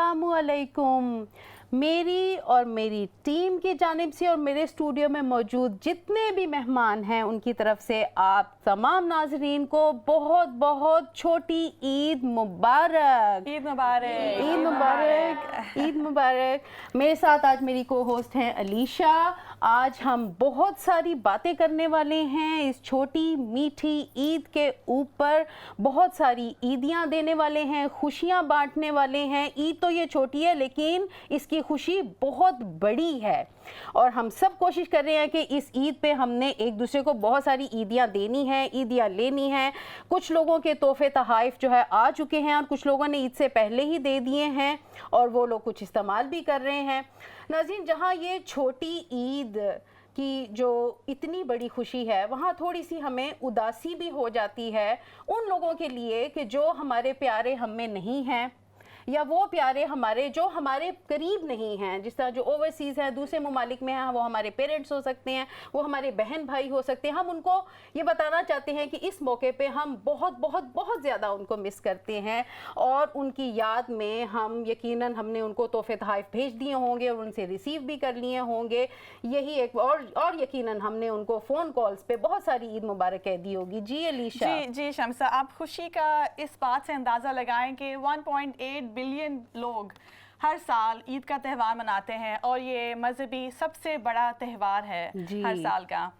अस्सलामुअलैकुम। मेरी और मेरी टीम की जानिब से और मेरे स्टूडियो में मौजूद जितने भी मेहमान हैं उनकी तरफ से आप तमाम नाजरीन को बहुत बहुत छोटी ईद मुबारक। ईद मुबारक। ईद मुबारक। ईद मुबारक। मेरे साथ आज मेरी को होस्ट हैं अलीशा। आज हम बहुत सारी बातें करने वाले हैं इस छोटी मीठी ईद के ऊपर। बहुत सारी ईदियाँ देने वाले हैं, खुशियाँ बांटने वाले हैं। ईद तो ये छोटी है लेकिन इसकी खुशी बहुत बड़ी है और हम सब कोशिश कर रहे हैं कि इस ईद पे हमने एक दूसरे को बहुत सारी ईदियाँ देनी हैं, ईदियाँ लेनी हैं। कुछ लोगों के तोहफे तहाइफ जो है आ चुके हैं और कुछ लोगों ने ईद से पहले ही दे दिए हैं और वो लोग कुछ इस्तेमाल भी कर रहे हैं। नाज़रीन, जहाँ ये छोटी ईद की जो इतनी बड़ी खुशी है वहाँ थोड़ी सी हमें उदासी भी हो जाती है उन लोगों के लिए कि जो हमारे प्यारे हम में नहीं हैं या वो प्यारे हमारे जो हमारे करीब नहीं हैं, जिस तरह जो ओवरसीज़ हैं, दूसरे ममालिक में हैं। वो हमारे पेरेंट्स हो सकते हैं, वो हमारे बहन भाई हो सकते हैं। हम उनको ये बताना चाहते हैं कि इस मौके पे हम बहुत बहुत बहुत ज़्यादा उनको मिस करते हैं और उनकी याद में हम यकीनन हमने उनको तोहफे तहाइफ भेज दिए होंगे और उनसे रिसीव भी कर लिए होंगे। यही एक और यकीनन हमने उनको फ़ोन कॉल्स पे बहुत सारी ईद मुबारक कह दी होगी। जी अलीशा। जी शम्सा, आप खुशी का इस बात से अंदाज़ा लगाएं कि 1.8 बिलियन लोग हर साल ईद का त्यौहार मनाते हैं और ये मजहबी सबसे बड़ा त्यौहार है हर साल का।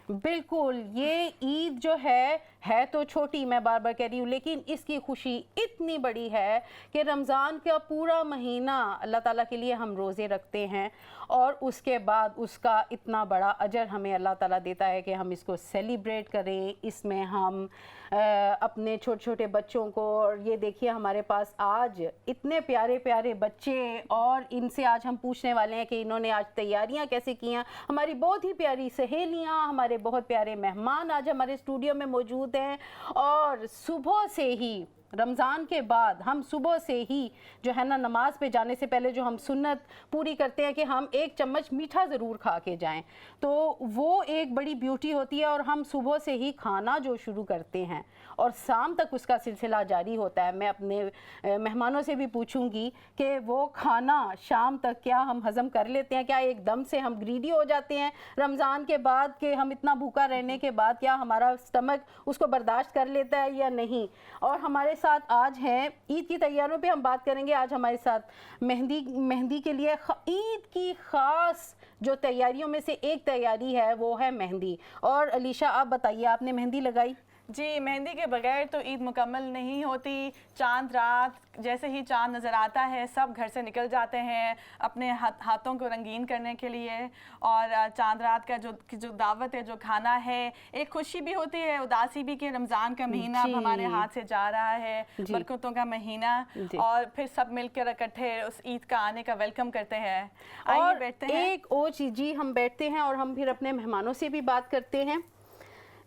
बिल्कुल, ये ईद जो है तो छोटी, मैं बार बार कह रही हूँ, लेकिन इसकी खुशी इतनी बड़ी है कि रमज़ान का पूरा महीना अल्लाह ताला के लिए हम रोज़े रखते हैं और उसके बाद उसका इतना बड़ा अजर हमें अल्लाह ताला देता है कि हम इसको सेलिब्रेट करें। इसमें हम अपने छोटे छोटे बच्चों को, और ये देखिए हमारे पास आज इतने प्यारे प्यारे बच्चे और इनसे आज हम पूछने वाले हैं कि इन्होंने आज तैयारियां कैसे की हैं। हमारी बहुत ही प्यारी सहेलियां, हमारे बहुत प्यारे मेहमान आज हमारे स्टूडियो में मौजूद हैं और सुबह से ही रमज़ान के बाद हम सुबह से ही जो है ना नमाज पे जाने से पहले जो हम सुन्नत पूरी करते हैं कि हम एक चम्मच मीठा ज़रूर खा के जाएं, तो वो एक बड़ी ब्यूटी होती है और हम सुबह से ही खाना जो शुरू करते हैं और शाम तक उसका सिलसिला जारी होता है। मैं अपने मेहमानों से भी पूछूंगी कि वो खाना शाम तक क्या हम हज़म कर लेते हैं, क्या एकदम से हम ग्रीडी हो जाते हैं रमज़ान के बाद कि हम इतना भूखा रहने के बाद क्या हमारा स्टमक उसको बर्दाश्त कर लेता है या नहीं। और हमारे साथ आज हैं, ईद की तैयारियों पे हम बात करेंगे। आज हमारे साथ मेहंदी के लिए ईद की ख़ास जो तैयारियों में से एक तैयारी है वो है मेहंदी। और अलीशा, आप बताइए, आपने मेहंदी लगाई? जी, मेहंदी के बगैर तो ईद मुकम्मल नहीं होती। चांद रात जैसे ही चांद नज़र आता है सब घर से निकल जाते हैं अपने हाथों को रंगीन करने के लिए और चांद रात का जो दावत है, जो खाना है, एक खुशी भी होती है, उदासी भी कि रमज़ान का महीना अब हमारे हाथ से जा रहा है, बरकतों का महीना, और फिर सब मिलकर इकट्ठे उस ईद का आने का वेलकम करते हैं। आइए बैठते हैं। एक और चीज़, जी हम बैठते हैं और हम फिर अपने मेहमानों से भी बात करते हैं।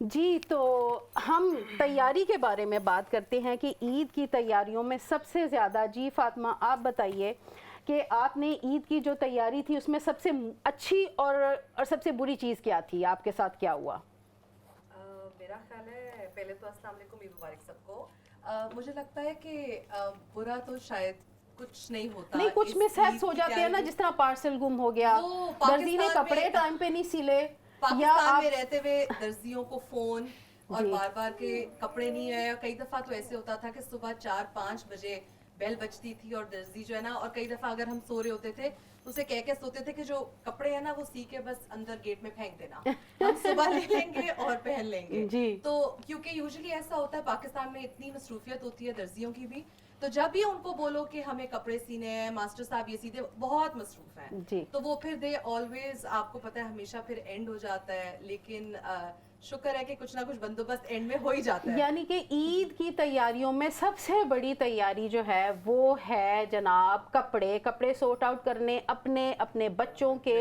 जी, तो हम तैयारी के बारे में बात करते हैं कि ईद की तैयारियों में सबसे ज़्यादा, जी फातिमा आप बताइए कि आपने ईद की जो तैयारी थी उसमें सबसे अच्छी और सबसे बुरी चीज़ क्या थी, आपके साथ क्या हुआ? मेरा ख्याल है, पहले तो अस्सलाम वालेकुम, ईद मुबारक सबको। मुझे लगता है कि बुरा तो शायद कुछ नहीं होता, नहीं, कुछ मिसहैप्स हो जाते हैं ना, जिस तरह पार्सल गुम हो गया, दर्जी ने कपड़े टाइम पे नहीं सिले, पाकिस्तान में रहते हुए दर्जियों को फोन और बार बार के कपड़े नहीं आए। कई दफा तो ऐसे होता था कि सुबह 4-5 बजे बेल बजती थी और दर्जी जो है ना, और कई दफा अगर हम सो रहे होते थे तो उसे कह के सोते थे कि जो कपड़े हैं ना वो सी के बस अंदर गेट में फेंक देना, हम सुबह ले लेंगे और पहन लेंगे। तो क्योंकि यूजुअली ऐसा होता है, पाकिस्तान में इतनी मसरूफियत होती है दर्जियों की भी, तो जब भी उनको बोलो कि हमें कपड़े सीने हैं, मास्टर साहब ये सीधे बहुत मसरूफ हैं, तो वो फिर दे ऑलवेज, आपको पता है, हमेशा फिर एंड हो जाता है। लेकिन शुक्र है कि कुछ ना कुछ बंदोबस्त एंड में हो ही जाता है। यानी कि ईद की तैयारियों में सबसे बड़ी तैयारी जो है वो है जनाब कपड़े सॉर्ट आउट करने, अपने अपने बच्चों के,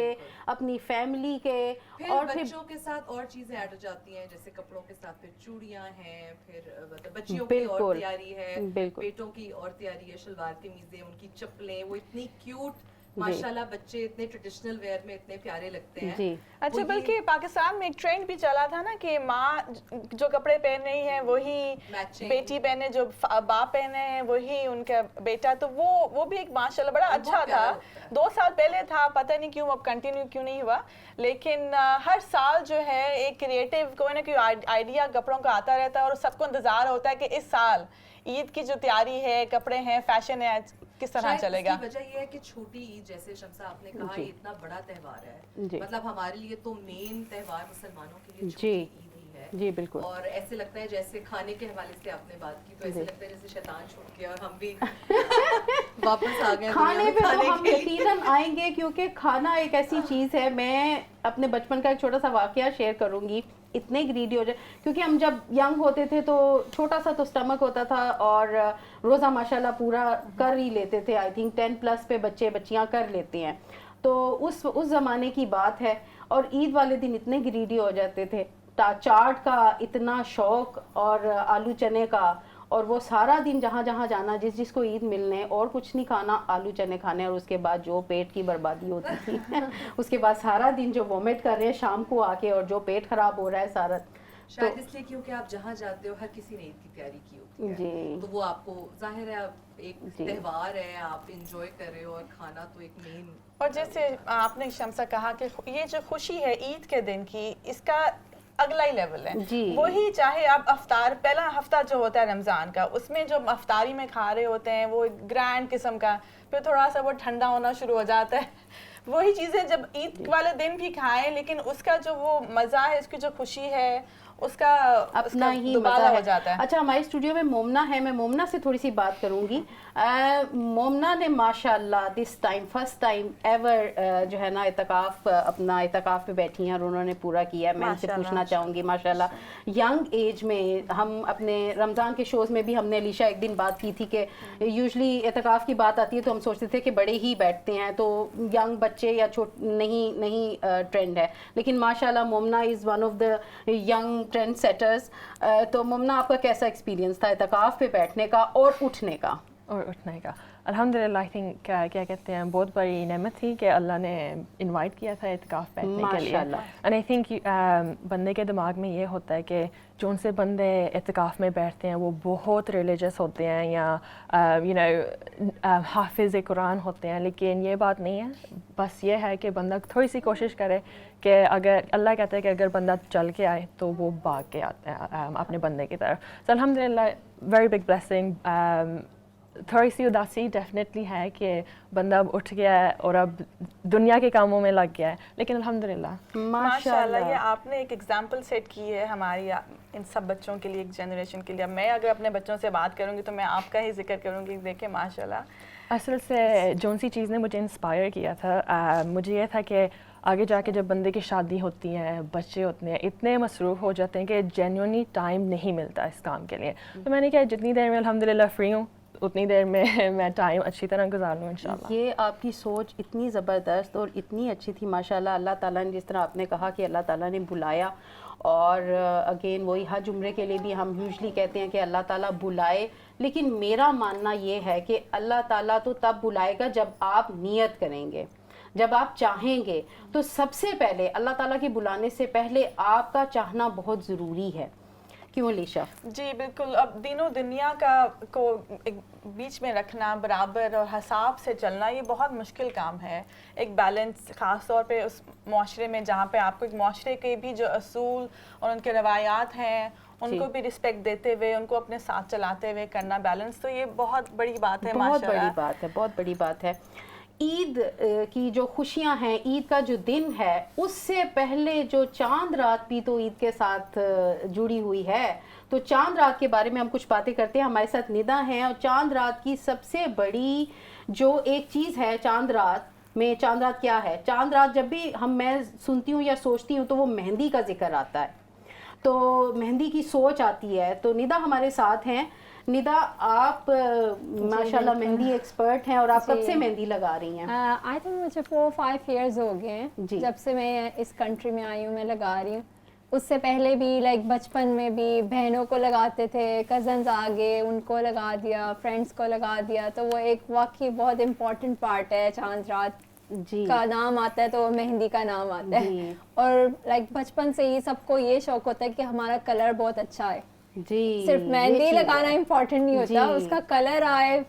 अपनी फैमिली के, फिर और बच्चों के साथ और चीजें ऐड हो जाती हैं, जैसे कपड़ों के साथ फिर चूड़ियां हैं, फिर बच्चियों की और तैयारी है, बेटों की और तैयारी है, शलवार कमीजें, उनकी चप्पलें, वो इतनी क्यूट माशाल्लाह बच्चे इतने ट्रेडिशनल वेयर में इतने प्यारे लगते हैं। जी अच्छा, बल्कि पाकिस्तान में एक ट्रेंड भी चला था ना कि माँ जो कपड़े पहन रही है वही Matching। बेटी पहने, जो बाप पहने हैं वही उनका बेटा, तो वो भी एक माशाल्लाह बड़ा अच्छा था। प्यारा लगता है। 2 साल पहले था, पता नहीं क्यों अब कंटिन्यू क्यों नहीं हुआ, लेकिन हर साल जो है एक क्रिएटिव कोई ना कोई आइडिया कपड़ों का आता रहता है और सबको इंतजार होता है कि इस साल ईद की जो तैयारी है, कपड़े हैं, फैशन है, किस तरह शायद चलेगा। इसकी वजह ये है कि छोटी ईद, जैसे शम्सा आपने कहा, ये इतना बड़ा त्योहार है, जी। मतलब हमारे लिए तो मेन त्योहार मुसलमानों के लिए जी। छोटी ईद ही है। जी बिल्कुल। और ऐसे लगता है जैसे खाने के हवाले से आपने बात की, तो ऐसे लगता है जैसे शैतान छूट गया और हम भी वापस आ गए खाने दुनिया में पे तो खाने हम के लिए। यकीनन आएंगे, क्योंकि खाना एक ऐसी चीज़ है। मैं अपने बचपन का एक छोटा सा वाकया शेयर करूंगी। इतने ग्रीडी हो जाए, क्योंकि हम जब यंग होते थे तो छोटा सा तो स्टमक होता था और रोज़ा माशाल्लाह पूरा कर ही लेते थे। आई थिंक 10+ पे बच्चियां कर लेते हैं। तो उस ज़माने की बात है। और ईद वाले दिन इतने ग्रीडी हो जाते थे, चाट का इतना शौक और आलू चने का, और वो सारा दिन जहाँ जहाँ जाना, जिसको ईद मिलने, और कुछ नहीं खाना, आलू चने खाने, और उसके बाद जो पेट की बर्बादी होती थी उसके बाद सारा दिन जो वोमिट कर रहे हैं शाम को आके, और जो पेट खराब हो रहा है सारा। शायद इसलिए क्योंकि आप जहाँ जाते हो हर किसी ने ईद की तैयारी की होती है, जी। तो वो आपको जाहिर है एक जी। त्योहार है, आप इंजॉय कर रहे हो, और खाना तो एक मेन। और जैसे आपने शम्सा कहा कि ये जो खुशी है ईद के दिन की, इसका अगला ही लेवल है। जी। वही चाहे आप अफ्तार, पहला हफ्ता जो होता है रमज़ान का, उसमें जो अफ्तारी में खा रहे होते हैं वो एक ग्रैंड किस्म का, फिर थोड़ा सा वो ठंडा होना शुरू हो जाता है। वही चीज़ें जब ईद वाले दिन भी खाएं, लेकिन उसका जो वो मज़ा है, उसकी जो खुशी है, उसका अपना ही दुबारा मजा हो है। जाता है। अच्छा, हमारे स्टूडियो में मोमना है, मैं मोमना से थोड़ी सी बात करूंगी। मोमना ने माशाल्लाह this time first time ever जो है ना अपना इतकाफ पे बैठी हैं और उन्होंने पूरा किया। मैं इनसे माशाल्लाह। पूछना चाहूँगी, माशाल्लाह यंग एज में, हम अपने रमज़ान के शोज़ में भी हमने अलीशा एक दिन बात की थी कि यूजुअली इतकाफ की बात आती है तो हम सोचते थे कि बड़े ही बैठते हैं, तो यंग बच्चे या नहीं ट्रेंड है, लेकिन माशाल्लाह Momina is one of the young trendsetters. तो मुमना, आपका कैसा एक्सपीरियंस था इतकाफ पे बैठने का और उठने का? और उठने का अल्हम्दुलिल्लाह, आई थिंक क्या कहते हैं, बहुत बड़ी नेमत थी कि अल्लाह ने इनवाइट किया था इतकाफ बैठने के लिए। माशाल्लाह। एंड आई थिंक बंदे के दिमाग में ये होता है कि जो उनसे बंदे इतकाफ में बैठते हैं वो बहुत रिलीजियस होते हैं या हाफिज़ कुरान होते हैं, लेकिन ये बात नहीं है। बस ये है कि बंदा थोड़ी सी कोशिश करे कि अगर अल्लाह कहता है कि अगर बंदा चल के आए तो वो भाग के आता है अपने बंदे की तरफ। सो अल्हम्दुलिल्लाह, वेरी बिग ब्लेसिंग। थोड़ी सी उदासी डेफिनेटली है कि बंदा अब उठ गया है और अब दुनिया के कामों में लग गया है, लेकिन अल्हम्दुलिल्लाह। माशाल्लाह, ये आपने एक एग्जाम्पल सेट की है हमारी इन सब बच्चों के लिए, एक जनरेशन के लिए। अब मैं अगर अपने बच्चों से बात करूंगी तो मैं आपका ही जिक्र करूंगी। देखिए माशाल्लाह, असल से जौन सी चीज़ ने मुझे इंस्पायर किया था, मुझे ये था कि आगे जाके जब बंदे की शादी होती है, बच्चे होते हैं, इतने मसरूफ़ हो जाते हैं कि जेन्युइनली टाइम नहीं मिलता इस काम के लिए। तो मैंने कहा जितनी देर में अल्हम्दुलिल्लाह फ्री हूँ उतनी देर में मैं टाइम अच्छी तरह गुजार लूँ इंशाल्लाह। ये आपकी सोच इतनी ज़बरदस्त और इतनी अच्छी थी माशाल्लाह। अल्लाह ताला ने, जिस तरह आपने कहा कि अल्लाह ताला ने बुलाया, और अगेन वही हज उम्रे के लिए भी हम यूजुअली कहते हैं कि अल्लाह ताला बुलाए, लेकिन मेरा मानना ये है कि अल्लाह ताला तो तब बुलाएगा जब आप नियत करेंगे, जब आप चाहेंगे। तो सबसे पहले अल्लाह ताला के बुलाने से पहले आपका चाहना बहुत ज़रूरी है। क्यों अलीशा? जी बिल्कुल। अब दिनों दुनिया का को एक बीच में रखना, बराबर और हिसाब से चलना, ये बहुत मुश्किल काम है। एक बैलेंस, ख़ास तौर पे उस माशरे में जहाँ पे आपको एक माशरे के भी जो असूल और उनके रवायात हैं उनको भी रिस्पेक्ट देते हुए, उनको अपने साथ चलाते हुए करना बैलेंस, तो ये बहुत बड़ी बात है। बहुत माशाल्लाह, बड़ी बात है, बहुत बड़ी बात है। ईद की जो खुशियां हैं, ईद का जो दिन है, उससे पहले जो चांद रात भी तो ईद के साथ जुड़ी हुई है। तो चांद रात के बारे में हम कुछ बातें करते हैं। हमारे साथ निदा हैं, और चांद रात की सबसे बड़ी जो एक चीज़ है चांद रात में, चांद रात क्या है? चांद रात जब भी मैं सुनती हूँ या सोचती हूँ तो वो मेहंदी का जिक्र आता है, तो मेहंदी की सोच आती है। तो निदा हमारे साथ हैं। निदा, आप माशाल्लाह मेहंदी एक्सपर्ट हैं, और आप कब से मेहंदी लगा रही हैं? आई थिंक मुझे 4-5 इयर्स हो गए हैं जी। जब से मैं इस कंट्री में आई हूँ, मैं लगा रही हूँ। उससे पहले भी लाइक बचपन में भी बहनों को लगाते थे, कज़न्स आगे उनको लगा दिया, फ्रेंड्स को लगा दिया। तो वो एक वाकई बहुत इम्पॉर्टेंट पार्ट है चांद रात जी। का नाम आता है तो मेहंदी का नाम आता जी। है। और लाइक बचपन से ही सबको ये शौक होता है कि हमारा कलर बहुत अच्छा है, जी, सिर्फ ये मेहंदी चीज़ लगाना है। इम्पोर्टेंट नहीं होता, जी। उसका कलर आए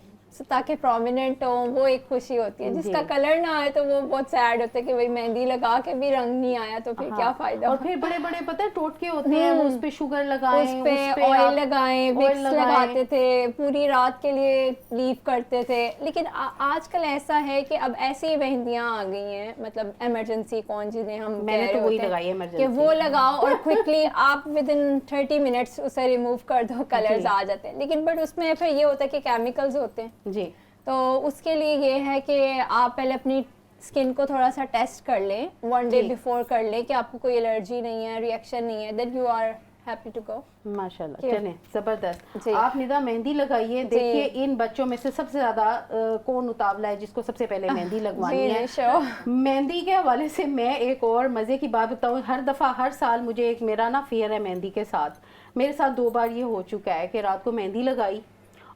ताकि प्रोमिनेंट हो, वो एक खुशी होती है। जिसका जी। कलर ना आए तो वो बहुत सैड होता है कि भाई मेहंदी लगा के भी रंग नहीं आया तो फिर हाँ, क्या फायदा। और फिर बड़े बड़े पता है टोटके होते हैं, वो उस पे शुगर लगाएं, उस पे ऑयल आप लगाएं, oil विक्स लगाएं। लगाते थे, पूरी रात के लिए लीव करते थे। लेकिन आजकल ऐसा है कि अब ऐसी मेहंदियां आ गई हैं, मतलब इमरजेंसी कौन जिन्हें हम मैंने कह तो रहे वही होते हैं लगाई है कि emergency। वो लगाओ और क्विकली आप विद इन 30 मिनट्स उसे रिमूव कर दो, कलर्स जी। आ जाते हैं। लेकिन बट उसमें फिर ये होता है कि केमिकल्स होते हैं, जी, तो उसके लिए ये है कि आप पहले अपनी स्किन को थोड़ा सा टेस्ट कर लें, 1 डे जी। बिफोर कर लें कि आपको कोई एलर्जी नहीं है, रिएक्शन नहीं है, then you are happy to go. माशाल्लाह, कि- चलें जबरदस्त। जी। आप निदा मेहंदी लगाइए, देखिए इन बच्चों में से सबसे ज्यादा कौन उतावला है जिसको सबसे पहले मेहंदी लगवानी जी है। श्योर। मेहंदी के हवाले से मैं एक और मज़े की बात बताऊं, हर दफ़ा हर साल मुझे एक मेरा ना फेयर है मेहंदी के साथ। मेरे साथ 2 बार ये हो चुका है कि रात को मेहंदी लगाई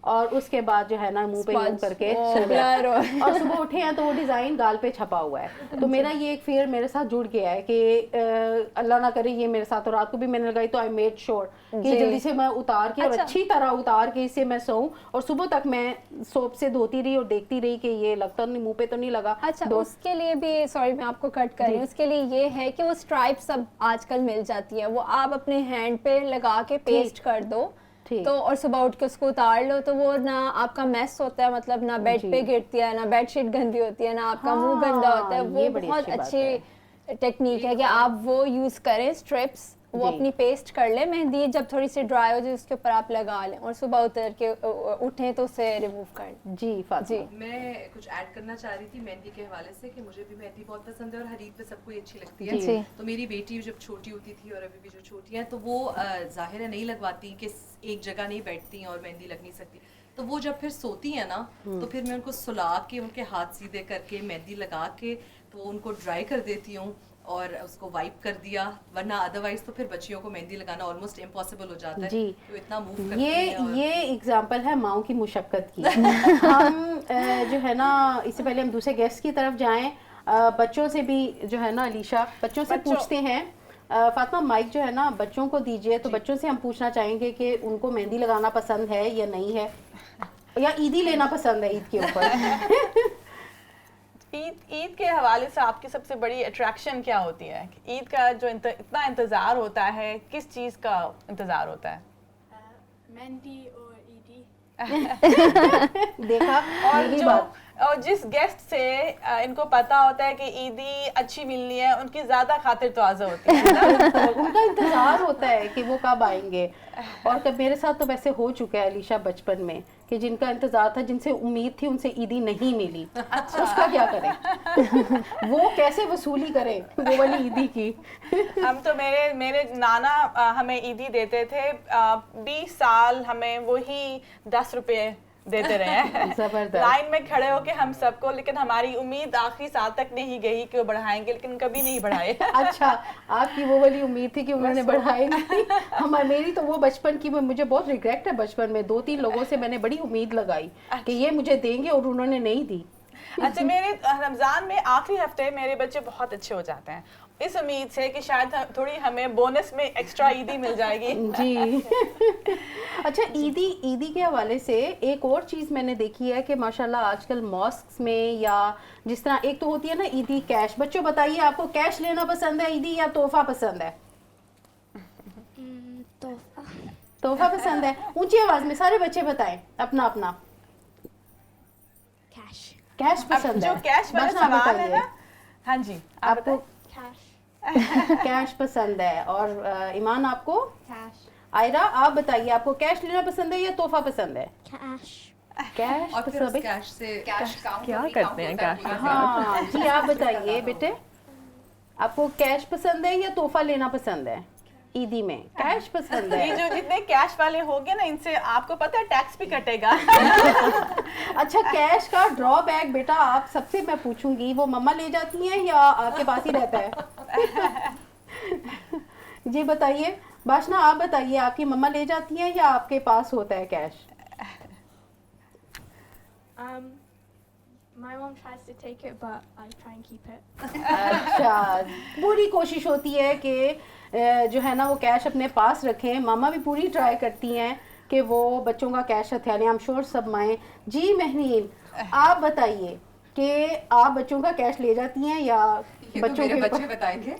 और उसके बाद जो है ना मुंह पे यूं Smudge, करके वो सो गए। blur हो। और सुबह उठे हैं तो वो डिज़ाइन गाल पे छपा हुआ है। तो मेरा ये एक फेयर मेरे साथ जुड़ गया है कि अल्लाह ना करे ये मेरे साथ, तो रात को भी मैंने लगाई तो आई मेड श्योर कि जी। जल्दी से मैं उतार के और अच्छा। अच्छी तरह उतार के इसे मैं सोऊं, और सुबह तक मैं सोप से धोती रही और देखती रही कि ये लगता नहीं, मुंह पे तो नहीं लगा। अच्छा, दो- उसके लिए भी सॉरी मैं आपको कट कर रही हूँ, उसके लिए ये है कि वो स्ट्राइप्स अब आजकल मिल जाती है, वो आप अपने हैंड पे लगा के पेस्ट कर दो, ठीक। तो और सुबह उठ के उसको उतार लो, तो वो ना आपका मेस होता है, मतलब ना बेड जी। पे गिरती है, ना बेडशीट गंदी होती है, ना आपका मुंह हाँ, गंदा होता है। ये वो बड़ी बहुत अच्छी बात अच्छी टेक्निक है कि आप वो यूज़ करें, स्ट्रिप्स वो जी। अपनी पेस्ट कर ले मेहंदी, जब थोड़ी सी ड्राई हो जाए उसके ऊपर आप लगा लें और सुबह उतर के उठें तो उसे रिमूव कर लें। जी फातिमा। जी। मैं कुछ ऐड करना चाह रही थी मेहंदी के हवाले से कि मुझे भी मेहंदी बहुत पसंद है और हर ईद पे सबको ही अच्छी लगती है। जी। तो मेरी बेटी जब छोटी होती थी और अभी भी जो छोटी है तो वो जाहिर है नहीं लगवाती कि एक जगह नहीं बैठती और मेहंदी लग नहीं सकती, तो वो जब फिर सोती है ना तो फिर मैं उनको सुला के उनके हाथ सीधे करके मेहंदी लगा के तो उनको ड्राई कर देती हूँ और उसको वाइप कर दिया, वरना अदरवाइज तो फिर बच्चियों को मेहंदी लगाना ऑलमोस्ट इम्पॉसिबल हो जाता है। जी। तो इतना मूव करती ये हैं और ये एग्जाम्पल है माओ की मुशक्कत की। हम जो है ना, इससे पहले हम दूसरे गेस्ट की तरफ जाएं, बच्चों से भी जो है ना अलीशा, बच्चों से पूछते हैं। फातिमा माइक जो है ना बच्चों को दीजिए, तो बच्चों से हम पूछना चाहेंगे कि उनको मेहंदी लगाना पसंद है या नहीं है, या ईदी लेना पसंद है ईद के ऊपर। ईद के हवाले से आपकी सबसे बड़ी अट्रैक्शन क्या होती है? ईद का जो इतना इंतज़ार होता है, किस चीज़ का इंतज़ार होता है? मेहंदी और ईदी। देखा, और यही जो बात। और जिस गेस्ट से इनको पता होता है कि ईदी अच्छी मिलनी है, उनकी ज़्यादा खातिर तवाज़ा होती है ना? तो उनका इंतजार होता है कि वो कब आएंगे। और कब मेरे साथ तो वैसे हो चुका है अलीशा बचपन में कि जिनका इंतजार था, जिनसे उम्मीद थी, उनसे ईदी नहीं मिली। उसका क्या करें? वो कैसे वसूली करें वो वाली ईदी की? हम तो मेरे नाना हमें ईदी देते थे, 20 साल हमें वही 10 रुपये देते रहे हैं जबरदस्त। लाइन में खड़े होके हम सबको, लेकिन हमारी उम्मीद आखिरी साल तक नहीं गई कि वो बढ़ाएंगे, लेकिन कभी नहीं बढ़ाए। अच्छा, आपकी वो वाली उम्मीद थी कि उन्होंने बढ़ाए नहीं। मेरी तो वो बचपन की, मुझे बहुत रिग्रेट है, बचपन में 2-3 लोगों से मैंने बड़ी उम्मीद लगाई कि ये मुझे देंगे और उन्होंने नहीं दी। अच्छा, मेरे रमज़ान में आखिरी हफ्ते मेरे बच्चे बहुत अच्छे हो जाते हैं, इस उम्मीद से कि शायद थोड़ी हमें बोनस में एक्स्ट्रा ईदी मिल जाएगी। जी। अच्छा, ईदी के हवाले से एक और चीज़ मैंने देखी है कि माशाल्लाह आजकल मॉस्क्स में, या जिस तरह एक तो होती है ना ईदी कैश। बच्चों बताइए, आपको कैश लेना पसंद है ईदी या तोहफा पसंद है? तोहफा। तोहफा पसंद है। ऊंची आवाज में सारे बच्चे बताएं अपना अपना। कैश। कैश अब पसंद जो है। कैश वाला बस आप सवाल है बताइए। ना, हाँ जी, आप आपको कैश। कैश पसंद है, और ईमान आपको? कैश। आयरा आप बताइए, आपको कैश लेना पसंद है या तोहफा पसंद है? कैश। कैश और फिर उस पसंद है। कैश से कैश काउंट क्या करते हैं कैश में? हाँ जी, आप बताइए बेटे, आपको कैश पसंद है या तोहफा लेना पसंद है? ईदी में कैश पसंद ये है। जो जितने कैश वाले होंगे ना, इनसे आपको पता है टैक्स भी कटेगा। अच्छा, कैश का ड्रॉबैक बेटा आप सबसे मैं पूछूंगी, वो मम्मा ले जाती हैं या आपके पास ही रहता है? जी बताइए बाशना, आप बताइए, आपकी मम्मा ले जाती हैं या आपके पास होता है cash? My mom tries to take it, but I try and keep it. अच्छा, पूरी कोशिश होती है कि जो है ना वो कैश अपने पास रखें. मामा भी पूरी ट्राई करती हैं कि वो बच्चों का कैश हथियारें. I'm sure सब माएँ. जी महनीन, आप बताइए कि आप बच्चों का कैश ले जाती हैं या बच्चों के बच्चे बताएंगे.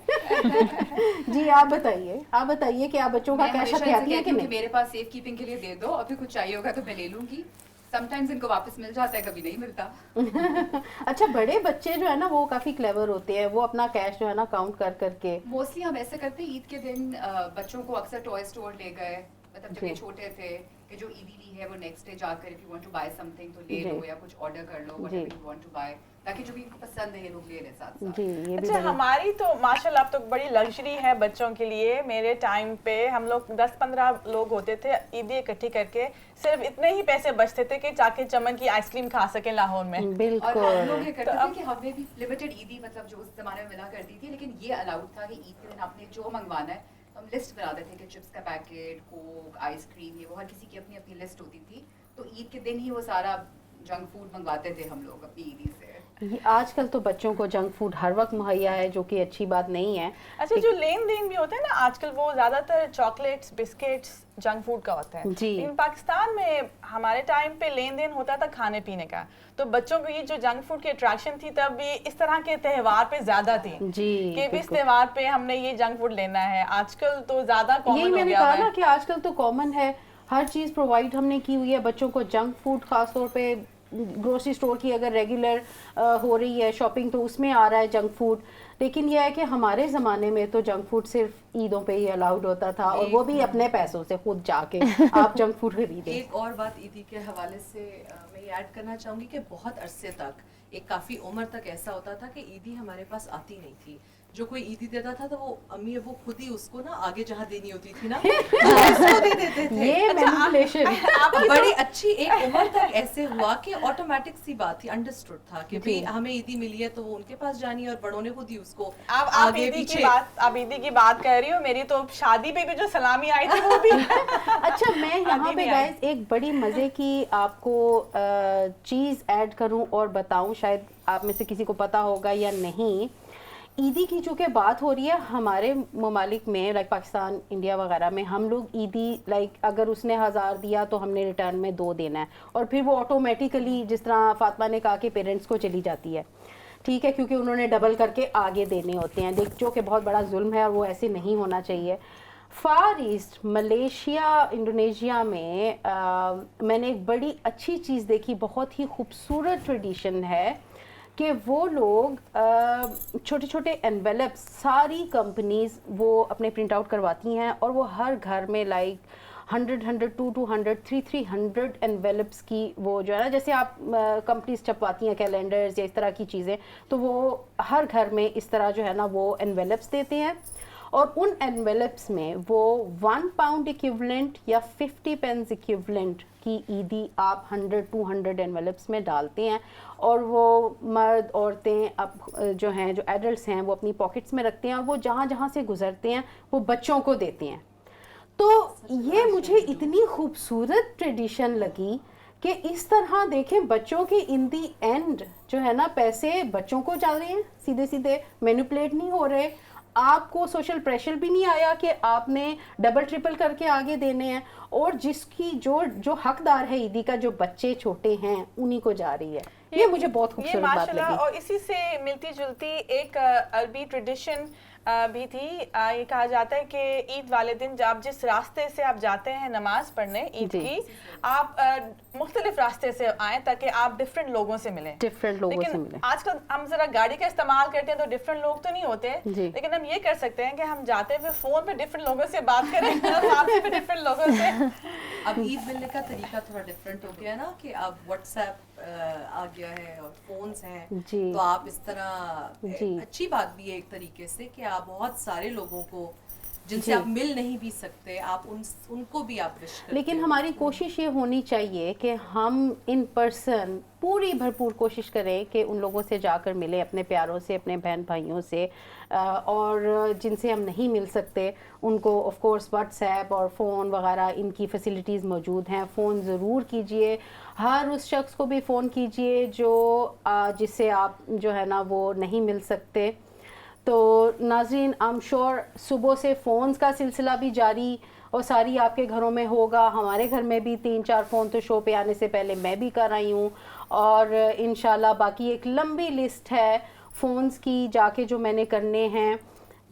जी आप बताइए कि आप बच्चों का कैश हथियाती हैं कि नहीं. मेरे पास सेफ कीपिंग के लिए दे दो, अभी कुछ चाहिए होगा तो मैं ले लूंगी. समटाइम्स इनको वापस मिल जाता है, कभी नहीं मिलता. अच्छा, बड़े बच्चे जो है ना वो काफ़ी क्लेवर होते हैं, वो अपना कैश जो है ना काउंट कर करके. मोस्टली हम ऐसे करते हैं, ईद के दिन बच्चों को अक्सर टॉय स्टोर ले गए, मतलब जब ये छोटे थे कि जो ईदी ली है वो नेक्स्ट डे जाकर if you want to buy something तो ले लो या कुछ ऑर्डर कर लो whatever you want to buy, ताकि जो भी इनको पसंद है ये लोग ले लें साथ साथ. जी ये भी अच्छा, बड़ी- हमारी तो माशाल्लाह अब तो बड़ी लग्जरी है बच्चों के लिए. मेरे टाइम पे हम लोग 10-15 लोग होते थे, ईदी इकट्ठी करके सिर्फ इतने ही पैसे बचते थे कि चाके चमन की आइसक्रीम खा सके लाहौर में. और हम बिल्कुल. लोग ये करते थे कि हमें भी लिमिटेड ईदी मतलब जो उस जमाने में मिला करती थी, लेकिन ये अलाउड था कि ईद के दिन आपने जो मंगवाना है हम लिस्ट बनाते थे कि चिप्स का पैकेट, कोक, आइसक्रीम, ये वो हर किसी की अपनी अपनी लिस्ट होती थी. तो ईद के दिन ही वो सारा जंक फूड मंगवाते थे हम लोग अपनी ईदी से. ये आजकल तो बच्चों को जंक फूड हर वक्त मुहैया है, जो कि अच्छी बात नहीं है. अच्छा, जो लेन देन भी होता है ना आजकल, वो ज्यादातर चॉकलेट्स, बिस्किट्स, जंक फूड का होता है. जी. लेकिन पाकिस्तान में हमारे टाइम पे लेन देन होता था खाने पीने का, तो बच्चों को ये जो जंक फूड की अट्रैक्शन थी तब भी इस तरह के त्योहार पे ज्यादा थी जी कि इस बिल्कुल. त्योहार पे हमने ये जंक फूड लेना है. आजकल तो ज्यादा यही कॉमन हो मैंने गया कहा है. ना कि आजकल तो कॉमन है, हर चीज़ प्रोवाइड हमने की हुई है बच्चों को. जंक फूड खास तौर पे ग्रोसरी स्टोर की अगर रेगुलर हो रही है शॉपिंग तो उसमें आ रहा है जंक फूड. लेकिन यह है कि हमारे ज़माने में तो जंक फूड सिर्फ ईदों पे ही अलाउड होता था, और वो भी अपने पैसों से खुद जाके आप जंक फूड खरीदें. एक और बात ईदी के हवाले से मैं ये ऐड करना चाहूँगी कि बहुत अरसे तक, एक काफ़ी उम्र तक ऐसा होता था कि ईदी हमारे पास आती नहीं थी. जो कोई ईदी देता था तो वो अम्मी अबू खुद ही उसको ना आगे जहाँ देनी होती थी ना उसको दे देते थे. ये मैनिपुलेशन. बड़ी अच्छी एक उम्र तक ऐसे हुआ कि ऑटोमेटिक सी बात थी, अंडरस्टूड था कि भाई हमें ईदी मिली है तो वो उनके पास जानी है, और बड़ों ने खुद ही उसको आप आगे ईदी पीछे. आप ईदी की बात कर रही हो, मेरी तो शादी पे भी जो सलामी आई थी वो भी. अच्छा, मैं यहाँ अभी पे भी गाइस एक बड़ी मज़े की आपको चीज़ ऐड करूँ और बताऊँ, शायद आप में से किसी को पता होगा या नहीं. ईदी की चूँकि बात हो रही है हमारे ममालिक में, लाइक पाकिस्तान, इंडिया वगैरह में, हम लोग ईदी लाइक अगर उसने 1000 दिया तो हमने रिटर्न में 2 देना है, और फिर वो ऑटोमेटिकली जिस तरह फातिमा ने कहा कि पेरेंट्स को चली जाती है, ठीक है, क्योंकि उन्होंने डबल करके आगे देने होते हैं, जो कि बहुत बड़ा जुल्म है और वो ऐसे नहीं होना चाहिए. फार ईस्ट, मलेशिया, इंडोनेशिया में मैंने एक बड़ी अच्छी चीज़ देखी, बहुत ही खूबसूरत ट्रेडिशन है कि वो लोग छोटे छोटे एनवेलप्स, सारी कंपनीज वो अपने प्रिंट आउट करवाती हैं, और वो हर घर में लाइक 100, 200, 300 एनवेलप्स की वो जो है ना, जैसे आप कंपनीज छपवाती हैं कैलेंडर्स या इस तरह की चीज़ें, तो वो हर घर में इस तरह जो है ना वो एनवेलप्स देते हैं. और उन एनवेलप्स में वो 1 पाउंड इक्विवेलेंट या 50 पेंस इक्विवेलेंट की ईदी आप 100-200 एनवेलप्स में डालते हैं, और वो मर्द, औरतें, अब जो हैं, जो एडल्ट्स हैं, वो अपनी पॉकेट्स में रखते हैं, और वो जहाँ जहाँ से गुजरते हैं वो बच्चों को देते हैं. तो ये मुझे इतनी खूबसूरत ट्रेडिशन लगी कि इस तरह देखें, बच्चों के इन दी एंड जो है ना पैसे बच्चों को जा रहे हैं, सीधे सीधे मैनिपुलेट नहीं हो रहे. आपको सोशल प्रेशर भी नहीं आया कि आपने डबल ट्रिपल करके आगे देने हैं, और जिसकी जो हकदार है ईदी का, जो बच्चे छोटे हैं, उन्हीं को जा रही है. ये मुझे बहुत ये खूबसूरत बात माशाल्लाह. लगी. और इसी से मिलती जुलती एक अरबी ट्रेडिशन भी थी. ये कहा जाता है कि ईद वाले दिन जब जिस रास्ते से आप जाते हैं नमाज पढ़ने ईद जी. की, आप मुख्तलिफ रास्ते से आएँ ताकि आप डिफरेंट लोगों से मिलें. डिफरेंट लोगों से लेकिन मिले. आजकल हम जरा गाड़ी का इस्तेमाल करते हैं तो डिफरेंट लोग तो नहीं होते, जी. लेकिन हम ये कर सकते हैं कि हम जाते हुए फोन पे डिफरेंट लोगों से बात करें सामने पे डिफरेंट लोगों से. अब ईद मिलने का तरीका थोड़ा डिफरेंट हो गया ना, कि अब व्हाट्सएप आ गया है और फोन्स हैं, जी. तो आप इस तरह जी. अच्छी बात भी है एक तरीके से कि आप बहुत सारे लोगों को जिनसे जी। आप मिल नहीं भी सकते, आप उनको भी आप विश करते लेकिन हो। हमारी कोशिश ये होनी चाहिए कि हम इन पर्सन पूरी भरपूर कोशिश करें कि उन लोगों से जाकर मिले, अपने प्यारों से, अपने बहन भाइयों से, और जिनसे हम नहीं मिल सकते उनको ऑफ कोर्स व्हाट्सएप और फ़ोन वगैरह इनकी फैसिलिटीज़ मौजूद हैं। फ़ोन ज़रूर कीजिए, हर उस शख्स को भी फ़ोन कीजिए जो जिससे आप जो है ना वो नहीं मिल सकते। तो नाज़रीन, आई एम श्योर सुबह से फ़ोन्स का सिलसिला भी जारी और सारी आपके घरों में होगा। हमारे घर में भी 3-4 फ़ोन तो शो पे आने से पहले मैं भी कर आई हूँ, और इंशाल्लाह बाकी एक लंबी लिस्ट है फ़ोन्स की जाके जो मैंने करने हैं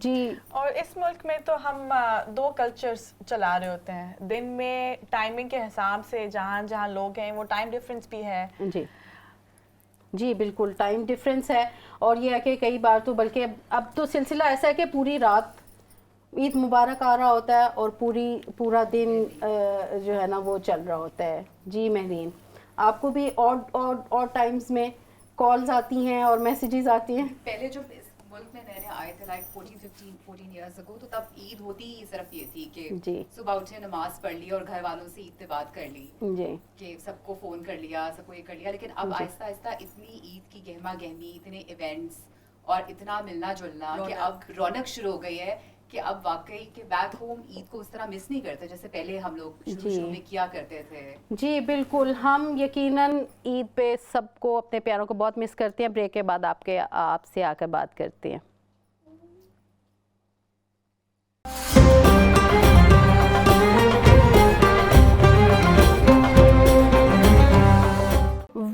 जी। और इस मुल्क में तो हम 2 कल्चर्स चला रहे होते हैं। दिन में टाइमिंग के हिसाब से जहाँ जहाँ लोग हैं वो टाइम डिफरेंस भी है। जी जी बिल्कुल, टाइम डिफरेंस है, और ये है कि कई बार तो बल्कि अब तो सिलसिला ऐसा है कि पूरी रात ईद मुबारक आ रहा होता है और पूरा दिन जो है ना वो चल रहा होता है। जी महरीन, आपको भी और टाइम्स में कॉल्स आती हैं और मैसेजेस आती हैं? पहले जब इस मुल्क में नए नए आए थे लाइक 14 ईयर्स अगो, तो तब ईद होती ही सिर्फ ये थी कि जी। सुबह उठे नमाज पढ़ ली और घर वालों से ईद पे बात कर ली जी कि सबको फ़ोन कर लिया, सबको ये कर लिया। लेकिन अब आहिस्ता आहिस्ता इतनी ईद की गहमा गहमी, इतने इवेंट्स और इतना मिलना जुलना कि अब रौनक शुरू हो गई है कि अब वाकई कि बैक होम ईद को उस तरह मिस नहीं करते जैसे पहले हम लोग शुरू में किया करते थे। जी बिल्कुल, हम यकीनन ईद पे सबको, अपने प्यारों को बहुत मिस करते हैं। ब्रेक के बाद आपसे आकर बात करते हैं।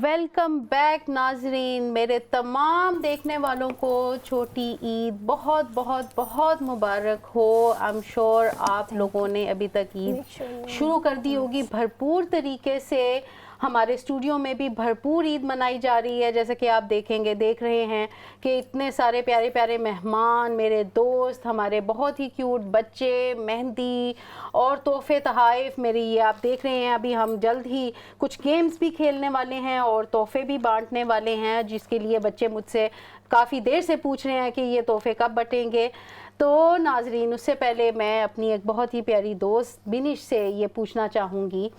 वेलकम बैक नाजरीन, मेरे तमाम देखने वालों को छोटी ईद बहुत बहुत बहुत मुबारक हो। आई एम श्योर आप लोगों ने अभी तक ईद शुरू कर दी होगी भरपूर तरीके से। हमारे स्टूडियो में भी भरपूर ईद मनाई जा रही है, जैसे कि आप देख रहे हैं कि इतने सारे प्यारे प्यारे मेहमान, मेरे दोस्त, हमारे बहुत ही क्यूट बच्चे, मेहंदी और तोहफे तहाइफ मेरी ये आप देख रहे हैं। अभी हम जल्द ही कुछ गेम्स भी खेलने वाले हैं और तोहफे भी बांटने वाले हैं, जिसके लिए बच्चे मुझसे काफ़ी देर से पूछ रहे हैं कि ये तोहफे कब बटेंगे। तो नाजरीन, उससे पहले मैं अपनी एक बहुत ही प्यारी दोस्त बिनिश से ये पूछना चाहूँगी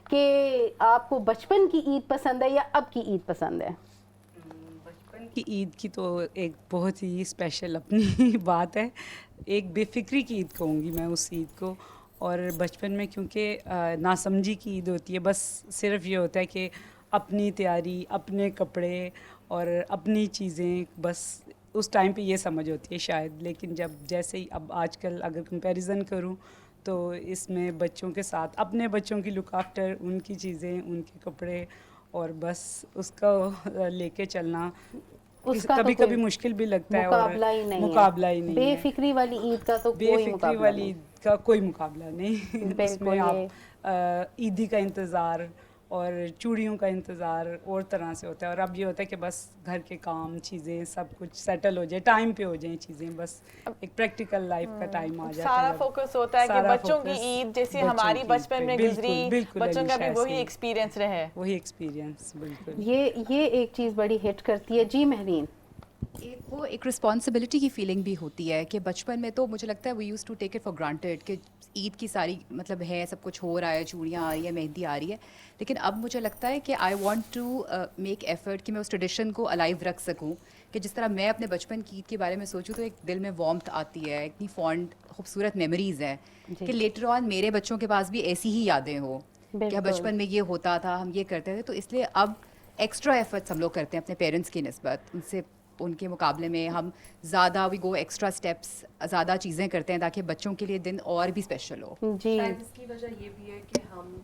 कि आपको बचपन की ईद पसंद है या अब की ईद पसंद है? बचपन की ईद की तो एक बहुत ही स्पेशल अपनी बात है। एक बेफिक्री की ईद कहूँगी मैं उस ईद को। और बचपन में क्योंकि नासमझी की ईद होती है, बस सिर्फ ये होता है कि अपनी तैयारी, अपने कपड़े और अपनी चीज़ें, बस उस टाइम पे ये समझ होती है शायद। लेकिन जब जैसे ही अब आजकल अगर कंपैरिजन करूँ तो इसमें बच्चों के साथ अपने बच्चों की लुक आफ्टर, उनकी चीज़ें, उनके कपड़े, और बस उसका लेके चलना उसका कभी तो कभी मुश्किल भी लगता है। मुकाबला और ही नहीं मुकाबला है। ही नहीं बेफिक्री वाली ईद का तो कोई बेफिक्री मुकाबला वाली नहीं। ईद का कोई मुकाबला नहीं। बिल्कुल, उसमें आप ईदी का इंतज़ार और चूड़ियों का इंतज़ार और तरह से होता है। और अब ये होता है कि बस घर के काम, चीज़ें सब कुछ सेटल हो जाए, टाइम पे हो जाए चीज़ें, बस एक प्रैक्टिकल लाइफ का टाइम आ जाता है। सारा अब फोकस होता है कि सारा बच्चों की focus ईद जैसी बच्चों हमारी की बचपन ईद में पे। गुजरी, बिल्कुल बच्चों का भी अलीशा, वही ऐसे ही। एक्सपीरियंस रहे। वही एक्सपीरियंस बिल्कुल। ये एक चीज़ बड़ी हिट करती है। जी महरीन, वो एक रिस्पॉन्सिबिलिटी की फीलिंग भी होती है कि बचपन में तो मुझे लगता है we use to take it for granted कि ईद की सारी मतलब है, सब कुछ हो रहा है, चूड़ियाँ आ रही है, मेहंदी आ रही है। लेकिन अब मुझे लगता है कि I want to make effort कि मैं उस ट्रेडिशन को अलाइव रख सकूं, कि जिस तरह मैं अपने बचपन की ईद के बारे में सोचूं तो एक दिल में वार्मथ आती है, इतनी फॉन्ड खूबसूरत मेमोरीज़ हैं कि लेटर ऑन मेरे बच्चों के पास भी ऐसी ही यादें हो कि बचपन में ये होता था, हम ये करते थे। तो इसलिए अब एक्स्ट्रा एफर्ट्स हम लोग करते हैं अपने पेरेंट्स की निस्बत, उनसे उनके मुकाबले में हम ज़्यादा वी गो एक्स्ट्रा स्टेप्स, ज़्यादा चीज़ें करते हैं ताकि बच्चों के लिए दिन और भी स्पेशल हो। जी शायद इसकी वजह ये भी है कि हम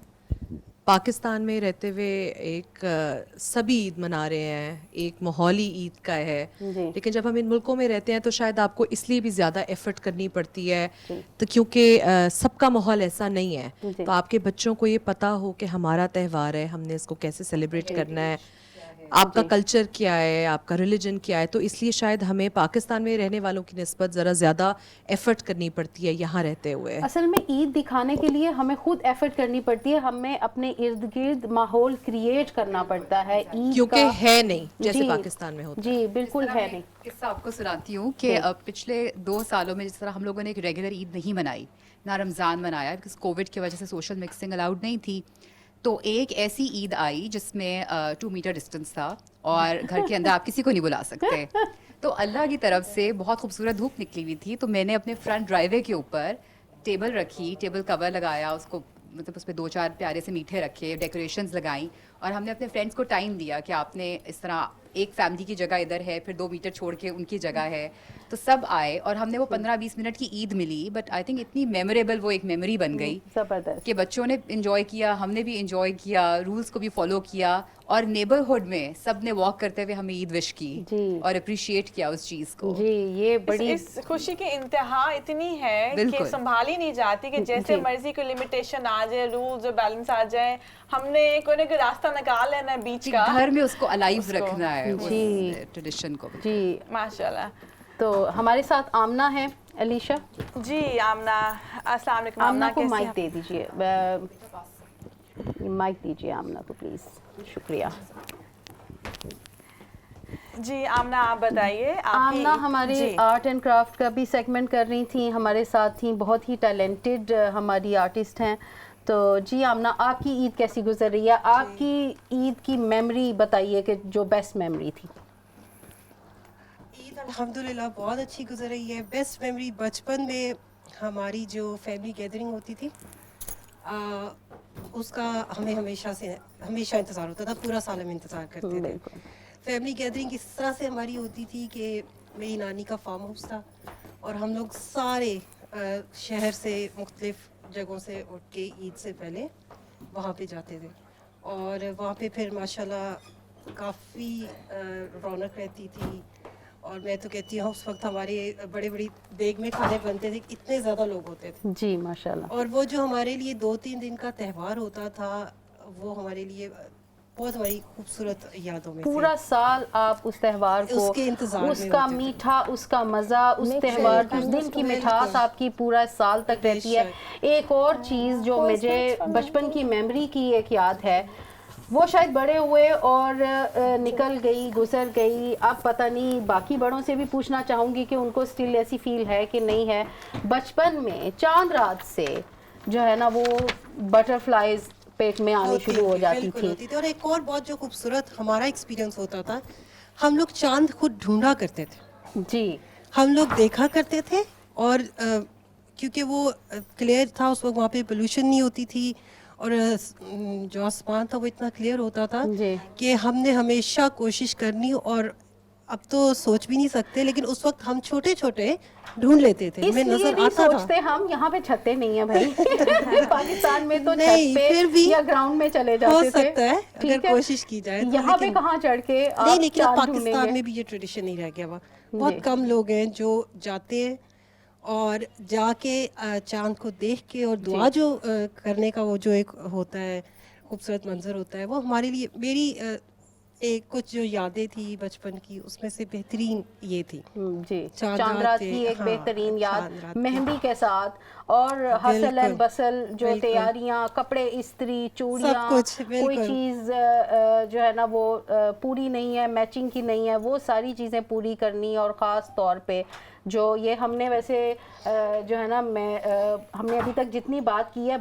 पाकिस्तान में रहते हुए एक सभी ईद मना रहे हैं, एक माहौल ही ईद का है। जी। लेकिन जब हम इन मुल्कों में रहते हैं तो शायद आपको इसलिए भी ज़्यादा एफर्ट करनी पड़ती है, तो क्योंकि सबका माहौल ऐसा नहीं है। तो आपके बच्चों को ये पता हो कि हमारा त्यौहार है, हमने इसको कैसे सेलिब्रेट करना है। آپ کا کلچر کیا ہے, آپ کا ریلیجن کیا ہے, تو اس لیے شاید ہمیں پاکستان میں رہنے والوں کی نسبت ذرا زیادہ ایفرٹ کرنی پڑتی ہے یہاں رہتے ہوئے. اصل میں عید دکھانے کے لیے ہمیں خود ایفرٹ کرنی پڑتی ہے, ہمیں اپنے ارد گرد ماحول کریٹ کرنا پڑتا ہے عید کیونکہ کا. ہے نہیں جیسے جی پاکستان میں ہوتا ہے. جی بالکل ہے نہیں. قصہ آپ کو سناتی ہوں کہ پچھلے 2 سالوں میں جس طرح ہم لوگوں نے ایک ریگولر عید نہیں منائی, نہ رمضان منایا, بیکاز کووڈ کی وجہ سے سوشل مکسنگ الاؤڈ نہیں تھی, تو ایک ایسی عید آئی جس میں 2 میٹر ڈسٹینس تھا اور گھر کے اندر آپ کسی کو نہیں بلا سکتے. تو اللہ کی طرف سے بہت خوبصورت دھوپ نکلی ہوئی تھی, تو میں نے اپنے فرنٹ ڈرائیو وے کے اوپر ٹیبل رکھی, ٹیبل کور لگایا, اس کو مطلب اس پہ 2-4 پیارے سے میٹھے رکھے, ڈیکوریشنز لگائیں, اور ہم نے اپنے فرینڈس کو ٹائم دیا کہ آپ نے اس طرح ایک فیملی کی جگہ ادھر ہے, پھر 2 میٹر چھوڑ کے ان کی جگہ ہے, تو سب آئے اور ہم نے وہ 15-20 منٹ کی عید ملی, بٹ آئی تھنک اتنی میموریبل وہ ایک میموری بن گئی زبردست. کہ بچوں نے انجوائے کیا, ہم نے بھی انجوائے کیا, رولس کو بھی فالو کیا, اور نیبرہڈ میں سب نے واک کرتے ہوئے ہمیں عید وش کی اور اپریشیٹ کیا اس چیز کو. جی یہ بڑی اس خوشی کی انتہا اتنی ہے کہ سنبھال ہی نہیں جاتی, کہ جیسے مرضی کوئی لمیٹیشن آ جائے, رولز اور بیلنس آ جائے, ہم نے کوئی نہ کوئی راستہ نکال لینا ہے بیچ کا, گھر میں اس کو الائیو رکھنا ہے اس ٹریڈیشن کو. جی ماشاء اللہ. تو ہمارے ساتھ آمنہ ہے, علیشا. جی آمنہ, السلام علیکم. آمنہ کو کیسے مائک دے دیجیے, مائک دیجیے آمنہ کو پلیز. شکریہ. جی آمنہ آپ بتائیے. آمنہ ہمارے آرٹ اینڈ کرافٹ کا بھی سیگمنٹ کر رہی تھیں, ہمارے ساتھ تھیں, بہت ہی ٹیلنٹڈ ہماری آرٹسٹ ہیں. تو جی آمنہ, آپ کی عید کیسی گزر رہی ہے؟ آپ کی عید کی میموری بتائیے کہ جو بیسٹ میموری تھی. عید الحمدللہ بہت اچھی گزر رہی ہے. بیسٹ میموری بچپن میں ہماری جو فیملی گیدرنگ ہوتی تھی, اس کا ہمیں ہمیشہ انتظار ہوتا تھا, پورا سال ہم انتظار کرتے تھے. فیملی گیدرنگ اس طرح سے ہماری ہوتی تھی کہ میری نانی کا فارم ہاؤس تھا, اور ہم لوگ سارے شہر سے مختلف جگہوں سے اٹھ کے عید سے پہلے وہاں پہ جاتے تھے, اور وہاں پہ پھر ماشاءاللہ کافی رونق رہتی تھی. اور میں تو کہتی ہوں اس وقت ہمارے بڑے بڑی دیگ میں کھانے بنتے تھے, اتنے زیادہ لوگ ہوتے تھے. جی ماشاءاللہ. اور وہ جو ہمارے لیے 2-3 دن کا تہوار ہوتا تھا, وہ ہمارے لیے بہت ہماری خوبصورت یادوں میں پورا سال آپ اس تہوار کو, اس کے انتظار میں اس کا میٹھا, اس کا مزہ, اس تہوار, اس دن کی مٹھاس آپ کی پورا سال تک رہتی ہے. ایک اور چیز جو مجھے بچپن کی میموری کی ایک یاد ہے, وہ شاید بڑے ہوئے اور نکل گئی, گزر گئی, اب پتہ نہیں, باقی بڑوں سے بھی پوچھنا چاہوں گی کہ ان کو سٹل ایسی فیل ہے کہ نہیں ہے. بچپن میں چاند رات سے جو ہے نا وہ بٹر فلائز پیٹ میں آنی شروع ہو جاتی تھی. اور ایک اور بہت جو خوبصورت ہمارا ایکسپیرینس ہوتا تھا, ہم لوگ چاند خود ڈھونڈا کرتے تھے. جی ہم لوگ دیکھا کرتے تھے, اور کیونکہ وہ کلیئر تھا اس وقت, وہاں پہ پولوشن نہیں ہوتی تھی, اور جو آسمان تھا وہ اتنا کلیئر ہوتا تھا کہ ہم نے ہمیشہ کوشش کرنی. اور اب تو سوچ بھی نہیں سکتے, لیکن اس وقت ہم چھوٹے چھوٹے ڈھونڈ لیتے تھے, ہمیں نظر آتا تھا. سوچتے ہم یہاں پہ چھتے نہیں ہیں بھائی, پاکستان میں تو چھت پہ یا گراؤنڈ میں چلے جاتے تھے. ہو سکتا ہے اگر کوشش کی جائے, یہاں پہ کہاں چڑھ کے نہیں, لیکن پاکستان میں بھی یہ ٹریڈیشن نہیں رہ گیا ہوا. بہت کم لوگ ہیں جو جاتے ہیں, اور جا کے چاند کو دیکھ کے اور دعا جو کرنے کا وہ جو ایک ہوتا ہے خوبصورت منظر ہوتا ہے, وہ ہمارے لیے, میری ایک کچھ جو یادیں تھی بچپن کی, اس میں سے بہترین یہ تھی. جی چاند رات کی ایک بہترین یاد, مہندی کے ساتھ, اور حسل اینڈ بسل, جو تیاریاں, کپڑے استری, چوڑیاں, کوئی چیز جو ہے نا وہ پوری نہیں ہے, میچنگ کی نہیں ہے, وہ ساری چیزیں پوری کرنی. اور خاص طور پہ جو یہ ہم نے ویسے جو ہے نا ہم نے ابھی تک جتنی بات کی ہے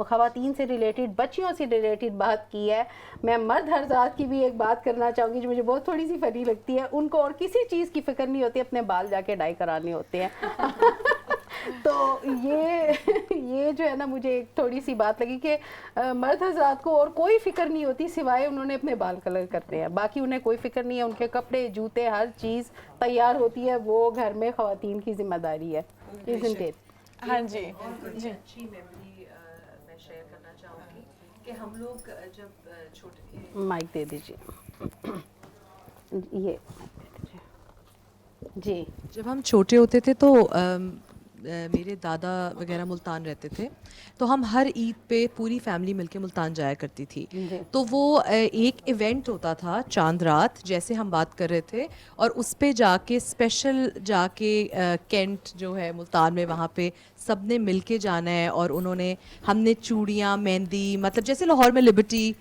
خواتین سے ریلیٹڈ, بچیوں سے ریلیٹڈ بات کی ہے, میں مرد حضرات کی بھی ایک بات کرنا چاہوں گی جو مجھے بہت تھوڑی سی فنی لگتی ہے. ان کو اور کسی چیز کی فکر نہیں ہوتی, اپنے بال جا کے ڈائی کرانے ہوتے ہیں. تو یہ جو ہے نا مجھے ایک تھوڑی سی بات لگی کہ مرد حضرات کو اور کوئی فکر نہیں ہوتی سوائے انہوں نے اپنے بال کلر کرتے ہیں, باقی انہیں کوئی فکر نہیں ہے. ان کے کپڑے, جوتے, ہر چیز تیار ہوتی ہے, وہ گھر میں خواتین کی ذمہ داری ہے. ہاں جی جی اچھی میموری میں شیئر کرنا چاہوں گی کہ ہم لوگ جب چھوٹے, مائک دے دیجیے, یہ جی, جب ہم چھوٹے ہوتے تھے تو میرے دادا وغیرہ ملتان رہتے تھے تو ہم ہر عید پہ پوری فیملی مل کے ملتان جایا کرتی تھی. تو وہ ایک ایونٹ ہوتا تھا چاند رات جیسے ہم بات کر رہے تھے, اور اس پہ جا کے اسپیشل جا کے کینٹ جو ہے ملتان میں وہاں پہ سب نے مل کے جانا ہے, اور انہوں نے ہم نے چوڑیاں مہندی مطلب جیسے لاہور میں لبرٹی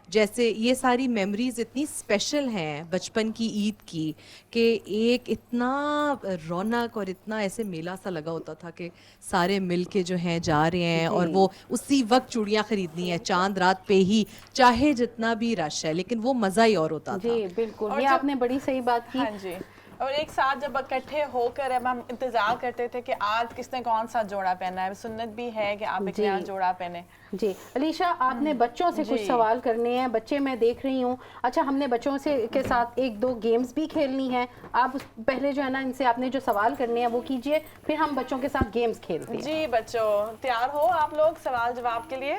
جیسے یہ ساری میموریز اتنی اسپیشل ہیں بچپن کی عید کی کہ ایک اتنا رونق اور اتنا ایسے میلہ سا لگا ہوتا تھا کہ سارے مل کے جو ہیں جا رہے ہیں اور وہ اسی وقت چوڑیاں خریدنی ہیں چاند رات پہ ہی چاہے جتنا بھی رش ہے, لیکن وہ مزہ ہی اور ہوتا تھا. جی بالکل, یہ آپ نے بڑی صحیح بات کی. ہاں جی, اور ایک ساتھ جب اکٹھے ہو کر اب ہم انتظار کرتے تھے کہ آج کس نے کون سا جوڑا پہنا ہے, سنت بھی ہے کہ آپ ایک نیا جوڑا پہنے. جی علیشہ, آپ نے بچوں سے کچھ سوال کرنے ہیں, بچے میں دیکھ رہی ہوں. اچھا, ہم نے بچوں سے کے ساتھ ایک دو گیمز بھی کھیلنی ہیں. آپ پہلے جو ہے نا ان سے آپ نے جو سوال کرنے ہیں وہ کیجئے, پھر ہم بچوں کے ساتھ گیمز کھیلتے ہیں. جی بچوں, تیار ہو آپ لوگ سوال جواب کے لیے؟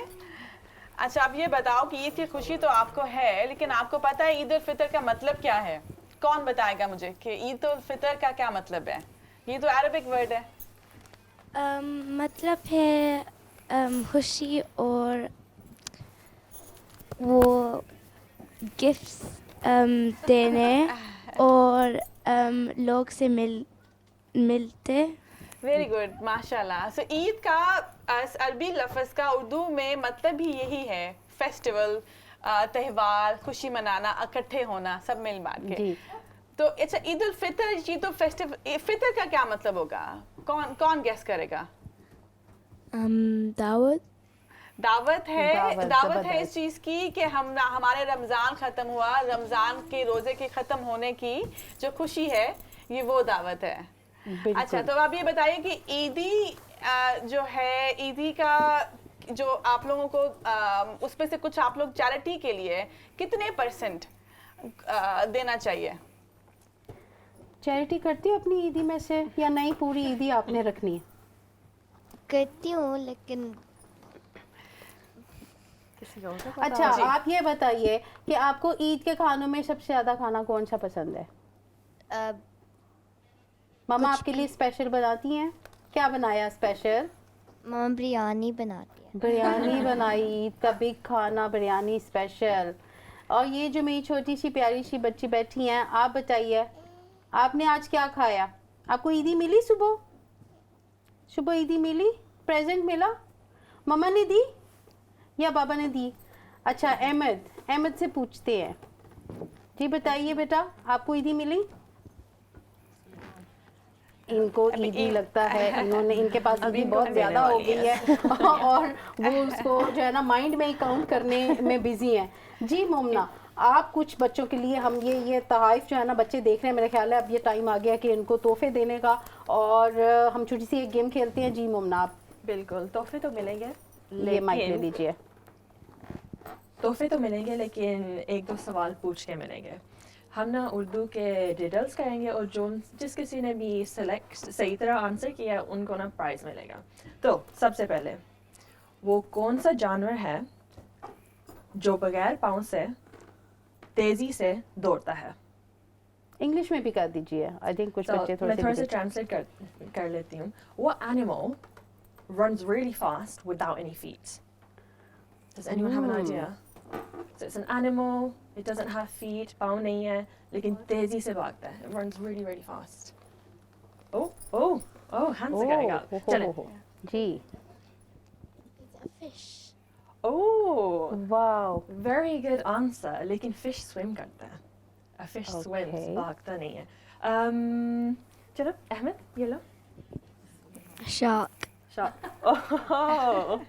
اچھا, آپ یہ بتاؤ کہ عید کی خوشی تو آپ کو ہے, لیکن آپ کو پتہ ہے عید الفطر کا مطلب کیا ہے؟ کون بتائے گا مجھے کہ عید الفطر کا کیا مطلب ہے؟ یہ تو عربک ورڈ ہے. مطلب ہے خوشی اور وہ گفٹس دینے اور لوگ سے ملتے. ویری گڈ, ماشاء اللہ. سو عید کا عربی لفظ کا اردو میں مطلب ہی یہی ہے, فیسٹیول, تہوار, خوشی منانا, اکٹھے ہونا, سب مل بانٹ کے. تو اچھا, عید الفطر جی تو فیسٹیول, فطر کا کیا مطلب ہوگا؟ کون گیس کرے گا؟ دعوت ہے اس چیز کی کہ ہمارے رمضان ختم ہوا, رمضان کے روزے کے ختم ہونے کی جو خوشی ہے یہ وہ دعوت ہے. اچھا, تو آپ یہ بتائیے کہ عیدی جو ہے, عیدی کا جو آپ لوگوں کو اس میں سے کچھ آپ لوگ چیریٹی کے لیے کتنے % دینا چاہیے؟ چیریٹی کرتی ہو اپنی عیدی میں سے یا نہیں, پوری عیدی آپ نے رکھنی ہے؟ کرتی ہوں لیکن اچھا, آپ یہ بتائیے کہ آپ کو عید کے کھانوں میں سب سے زیادہ کھانا کون سا پسند ہے؟ ماما آپ کے لیے اسپیشل بناتی ہیں, کیا بنایا اسپیشل؟ ماما بریانی بناتی ہے. بریانی بنائی, عید کا بگ کھانا بریانی اسپیشل. اور یہ جو میری چھوٹی سی پیاری سی بچی بیٹھی ہیں, آپ بتائیے آپ نے آج کیا کھایا؟ آپ کو عیدی ملی صبح عیدی ملی, پریزنٹ ملا, مما نے دی یا بابا نے دی؟ اچھا, احمد سے پوچھتے ہیں. جی بتائیے بیٹا, آپ کو عیدی ملی؟ ان کو عیدی لگتا ہے ان کے پاس عیدی بہت زیادہ ہو گئی ہے اور وہ اس کو جو ہے نا مائنڈ میں ہی کاؤنٹ کرنے میں بزی ہیں. جی مومنا, آپ کچھ بچوں کے لیے, ہم یہ تحائف جو ہے نا بچے دیکھ رہے ہیں, میرا خیال ہے اب یہ ٹائم آ گیا کہ ان کو تحفے دینے کا, اور ہم چھوٹی سی ایک گیم کھیلتے ہیں. جی مومنا, آپ بالکل, تحفے تو ملیں گے, یہ مائک لے لیجیے. تحفے تو ملیں گے لیکن ایک دو سوال پوچھ کے ملیں گے. ہم نا اردو کے ڈیٹیلز کریں گے, اور جس کسی نے بھی صحیح طرح آنسر کیا ان کو نا پرائز ملے گا. تو سب سے پہلے, وہ کون سا جانور ہے جو بغیر پاؤں سے تیزی سے دوڑتا ہے؟ انگلش میں بھی کر دیجیے, آئی تھنک کچھ بچے میں تھوڑا سا ٹرانسلیٹ کر لیتی ہوں. What animal runs really fast without any feet? Does anyone have an idea? So it's an animal, it doesn't have feet, پاؤں نہیں ہے, لیکن تیزی سے بھاگتا ہے. It runs really, really fast. hands are going up. چلیں. جی. fish. Oh, واو, very good answer. لیکن fish swim کرتا ہے. A fish swims, بھاگتا نہیں ہے. چلو احمد, یہ لو. Shark. Oh,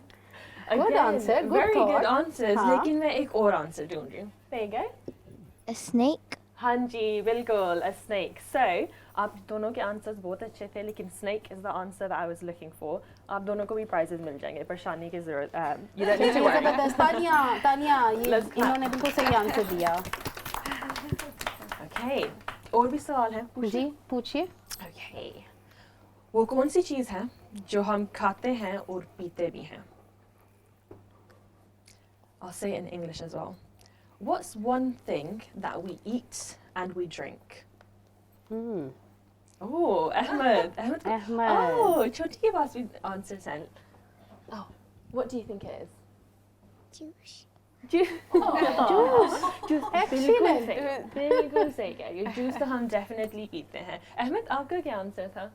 good answer, good very thought. good answers. لیکن میں ایک اور آنسر ڈھونڈ رہی ہوں. There you go. A snake. ہاں جی بالکل, a snake. So آپ دونوں کے آنسرز بہت اچھے تھے, لیکن snake is the answer that I was looking for. آپ دونوں کو بھی پرائزز مل جائیں گے, پریشانی کی ضرورت you don't need to worry. زبردست. تانیہ, انہوں نے بالکل صحیح آنسر دیا. Okay, اور بھی سوال ہیں؟ جی پوچھیے. Okay, وہ کون سی چیز ہے جو ہم کھاتے ہیں اور پیتے بھی ہیں؟ I'll say it in English as well. What's one thing that we eat and we drink? Oh, Ahmed. Ahmed. Oh, छोटी के पास भी answers हैं. Oh, what do you think it is? Juice. Juice. Excellent. बिल्कुल सही कह रही हो. Juice तो हम definitely पीते हैं. Ahmed, आपका क्या आंसर था?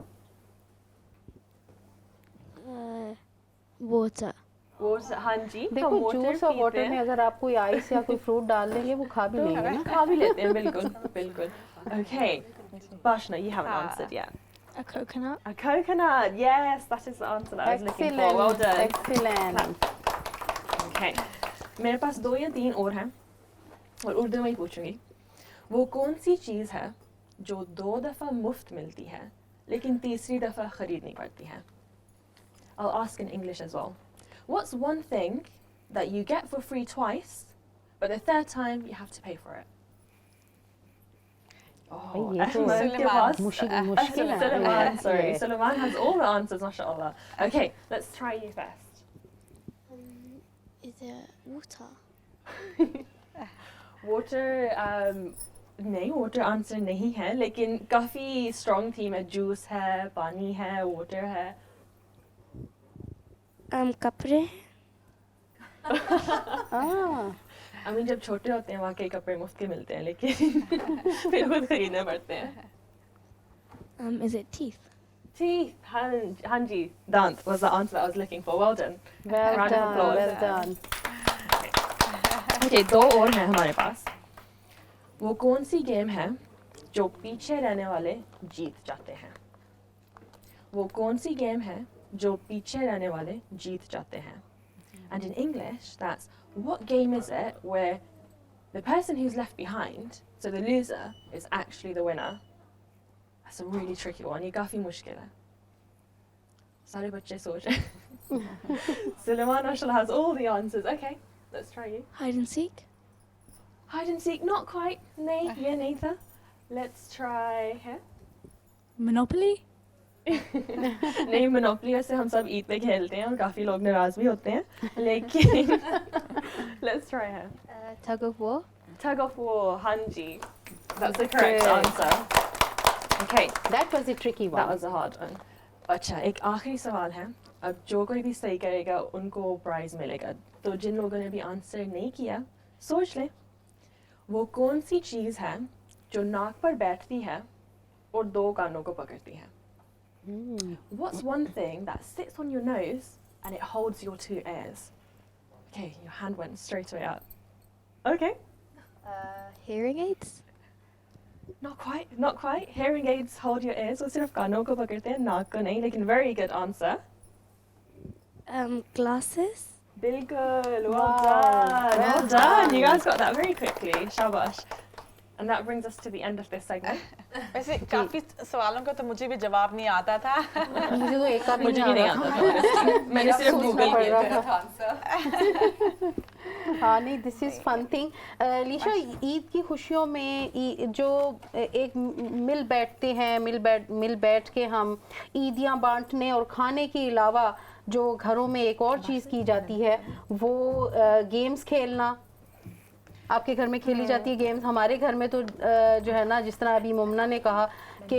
Water. Water. हाँ जी. देखो जूस और वाटर में अगर आप कोई आइस या कोई फ्रूट डाल देंगे वो खा भी लेंगे ना. खा भी लेते हैं बिल्कुल बिल्कुल. Okay. Bashna, you haven't answered yet. A coconut. A coconut. Yes, that is the answer that I was looking for. Well Excellent. done. Excellent. Okay. मेरे पास 2 या 3 और हैं और उर्दू में ही पूछूंगी. वो कौन सी चीज़ है जो 2 दफ़ा मुफ्त मिलती है लेकिन तीसरी दफ़ा खरीदनी पड़ती है? I'll ask in English as well. What's one thing that you get for free twice, but the third time you have to pay for it? Oh, ये तो Ahmed के पास मुश्किल है. Sulaiman, sorry. Yes. Sulaiman has all the answers, mashallah. Okay, let's try you first. Is it water? Water, नहीं, water answer नहीं है, लेकिन काफ़ी strong theme है. Juice है, पानी है, water है. कपड़े. Ah. I mean, जब छोटे होते हैं वहाँ के कपड़े मुफ्त के मिलते हैं, लेकिन फिर खुद खरीदने पड़ते हैं. Is it teeth? Teeth, हाँ जी, दांत was the answer I was looking for. Well done. Well Round of done. applause. Well done. Okay, 2 और हैं हमारे पास. वो कौन सी गेम है जो पीछे रहने वाले जीत जाते हैं? वो कौन सी गेम है जो पीछे रहने वाले जीत जाते हैं? And in English, that's what game is it where the person who's left behind, so the loser, is actually the winner? That's a really tricky one. ये काफ़ी मुश्किल है. सारे बच्चे सोच रहे हैं. Sulaiman mashallah has all the answers. Okay, let's try you. Hide and seek. Hide and seek, not quite. नहीं, ये नहीं था. Let's try here. Monopoly. नहीं, मोनोपोली वैसे हम सब ईद पे खेलते हैं और काफ़ी लोग नाराज़ भी होते हैं, लेकिन let's try here. Tug of war. Tug of war, हाँ जी. That's the correct Good. answer. Okay, That was a tricky that one. was a hard one. अच्छा, एक आखिरी सवाल है. अब जो कोई भी सही करेगा उनको प्राइज मिलेगा. तो जिन लोगों ने भी आंसर नहीं किया, सोच लें. वो कौन सी चीज़ है जो नाक पर बैठती है और 2 कानों को पकड़ती है? What's one thing that sits on your nose and it holds your 2 ears? Okay, your hand went straight away up. Okay, Hearing aids. not quite, not quite. Hearing aids hold your ears. वो सिर्फ कानों को पकड़ते हैं, नाक को नहीं. लेकिन very good answer. Glasses. बिल्कुल, well Wow, done, well well done. You done. guys got that very quickly. Shabash. And that brings us to the end of this segment. वैसे काफी सवालों का तो मुझे भी जवाब नहीं आता था. मुझे तो एक का भी मुझे नहीं भी नहीं आ रहा आता था. मैंने सिर्फ सोचना गूगल पड़ किया. रहा था. आंसर. हाँ नहीं, this is fun thing. Lisha, Eid की खुशियों में जो एक मिल बैठते हैं, मिल बैठ के हम ईदियाँ बांटने और खाने के अलावा जो घरों में एक और चीज़ की जाती है वो गेम्स खेलना. आपके घर में खेली जाती है गेम्स. हमारे घर में तो जो है ना, जिस तरह अभी मुमना ने कहा कि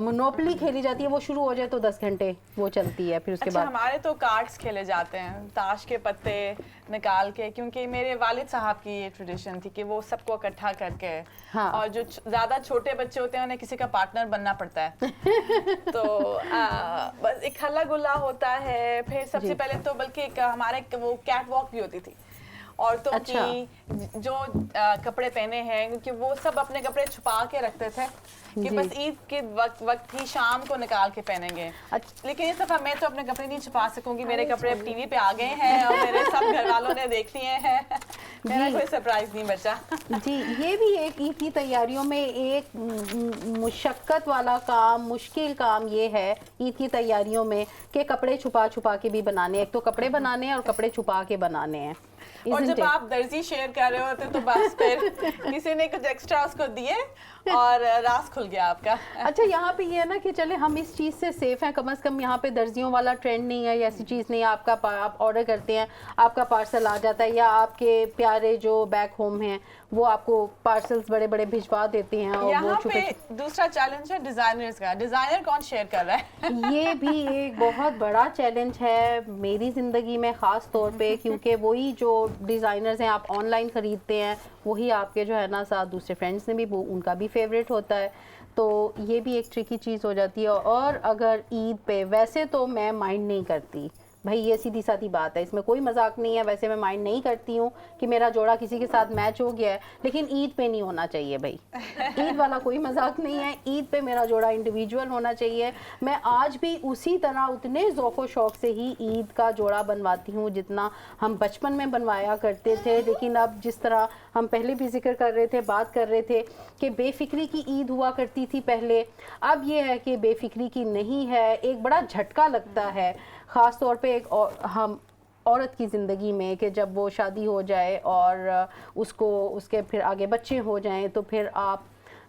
मोनोपोली खेली जाती है, वो शुरू हो जाए तो 10 घंटे वो चलती है. फिर उसके अच्छा, बाद हमारे तो कार्ड्स खेले जाते हैं, ताश के पत्ते निकाल के, क्योंकि मेरे वालिद साहब की ये ट्रेडिशन थी कि वो सबको इकट्ठा करके. हाँ. और जो ज़्यादा छोटे बच्चे होते हैं उन्हें किसी का पार्टनर बनना पड़ता है. तो बस एक हल्ला गुल्ला होता है. फिर सबसे पहले तो बल्कि हमारे वो कैट वॉक भी होती थी. औरतों अच्छा. की जो कपड़े पहने हैं, क्योंकि वो सब अपने कपड़े छुपा के रखते थे कि जी. बस ईद के वक्त ही शाम को निकाल के पहनेंगे. लेकिन इस दफा मैं तो अपने कपड़े नहीं छुपा सकूंगी. मेरे कपड़े अब टीवी पे आ गए हैं और मेरे सब घर वालों ने देख लिए हैं. मेरा कोई सरप्राइज नहीं बचा. जी, ये भी एक ईद की तैयारियों में एक मुशक्कत वाला काम, मुश्किल काम ये है ईद की तैयारियों में कि कपड़े छुपा छुपा के भी बनाने. एक तो कपड़े बनाने हैं और कपड़े छुपा के बनाने हैं. اور Isn't جب it? آپ درزی شیئر کر رہے ہوتے تو بس پھر کسی نے کچھ ایکسٹرا اس کو دیے اور راز کھل گیا آپ کا. اچھا یہاں پہ یہ ہے نا کہ چلے ہم اس چیز سے سیف ہیں, کم از کم یہاں پہ درزیوں والا ٹرینڈ نہیں ہے, یا ایسی چیز نہیں ہے. آپ آرڈر کرتے ہیں, آپ کا پارسل آ جاتا ہے, یا آپ کے پیارے جو بیک ہوم ہیں وہ آپ کو پارسلز بڑے بڑے بھجوا دیتے ہیں. اور وہ یہاں چھپے پہ دوسرا چیلنج ہے ڈیزائنرز کا. ڈیزائنر کون شیئر کر رہا ہے؟ یہ بھی ایک بہت بڑا چیلنج ہے میری زندگی میں خاص طور پہ, کیونکہ وہی جو ڈیزائنرز ہیں آپ آن لائن خریدتے ہیں وہی آپ کے جو ہے نا ساتھ دوسرے فرینڈس نے بھی وہ ان کا بھی فیوریٹ ہوتا ہے. تو یہ بھی ایک ٹرکی چیز ہو جاتی ہے. اور اگر عید پہ ویسے تو میں مائنڈ نہیں کرتی بھائی, یہ سیدھی سادھی بات ہے, اس میں کوئی مذاق نہیں ہے. ویسے میں مائنڈ نہیں کرتی ہوں کہ میرا جوڑا کسی کے ساتھ میچ ہو گیا ہے, لیکن عید پہ نہیں ہونا چاہیے بھائی. عید والا کوئی مذاق نہیں ہے, عید پہ میرا جوڑا انڈیویجول ہونا چاہیے. میں آج بھی اسی طرح اتنے ذوق و شوق سے ہی عید کا جوڑا بنواتی ہوں جتنا ہم بچپن میں بنوایا کرتے تھے. لیکن اب جس طرح ہم پہلے بھی ذکر کر رہے تھے, بات کر رہے تھے کہ بے فکری کی عید ہوا کرتی تھی پہلے, اب یہ ہے کہ بے فکری کی نہیں ہے. ایک بڑا جھٹکا لگتا ہے خاص طور پہ ایک ہم عورت کی زندگی میں کہ جب وہ شادی ہو جائے اور اس کے پھر آگے بچے ہو جائیں تو پھر آپ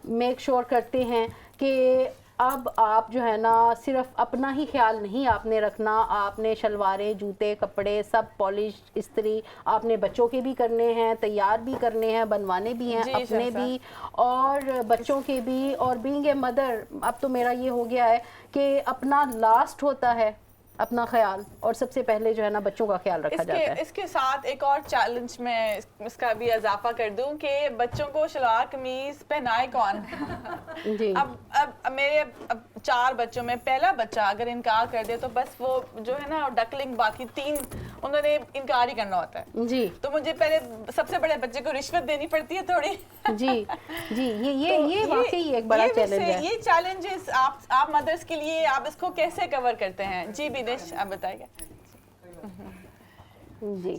میک شور کرتے ہیں کہ اب آپ جو ہے نا صرف اپنا ہی خیال نہیں آپ نے رکھنا, آپ نے شلواریں, جوتے, کپڑے سب پالش, استری آپ نے بچوں کے بھی کرنے ہیں, تیار بھی کرنے ہیں, بنوانے بھی ہیں, اپنے بھی اور بچوں کے بھی. اور بینگ اے مدر اب تو میرا یہ ہو گیا ہے کہ اپنا لاسٹ ہوتا ہے اپنا خیال, اور سب سے پہلے جو ہے نا بچوں کا خیال رکھا جاتا ہے. اس کے ساتھ ایک اور چیلنج میں اس کا بھی اضافہ کر دوں کہ بچوں کو شلوار قمیض پہنائے کون. جی اب میرے 4 بچوں میں پہلا بچہ اگر انکار کر دے تو بس وہ جو ہے نا ڈکلنگ, باقی 3 انہوں نے انکار ہی کرنا ہوتا ہے. جی تو مجھے پہلے سب سے بڑے بچے کو رشوت دینی پڑتی ہے تھوڑی. جی جی یہ واقعی ایک بڑا چیلنج ہے. یہ چیلنجز آپ مدرس کے لیے آپ اس کو کیسے کور کرتے ہیں؟ جی بدیش آپ بتائیے. جی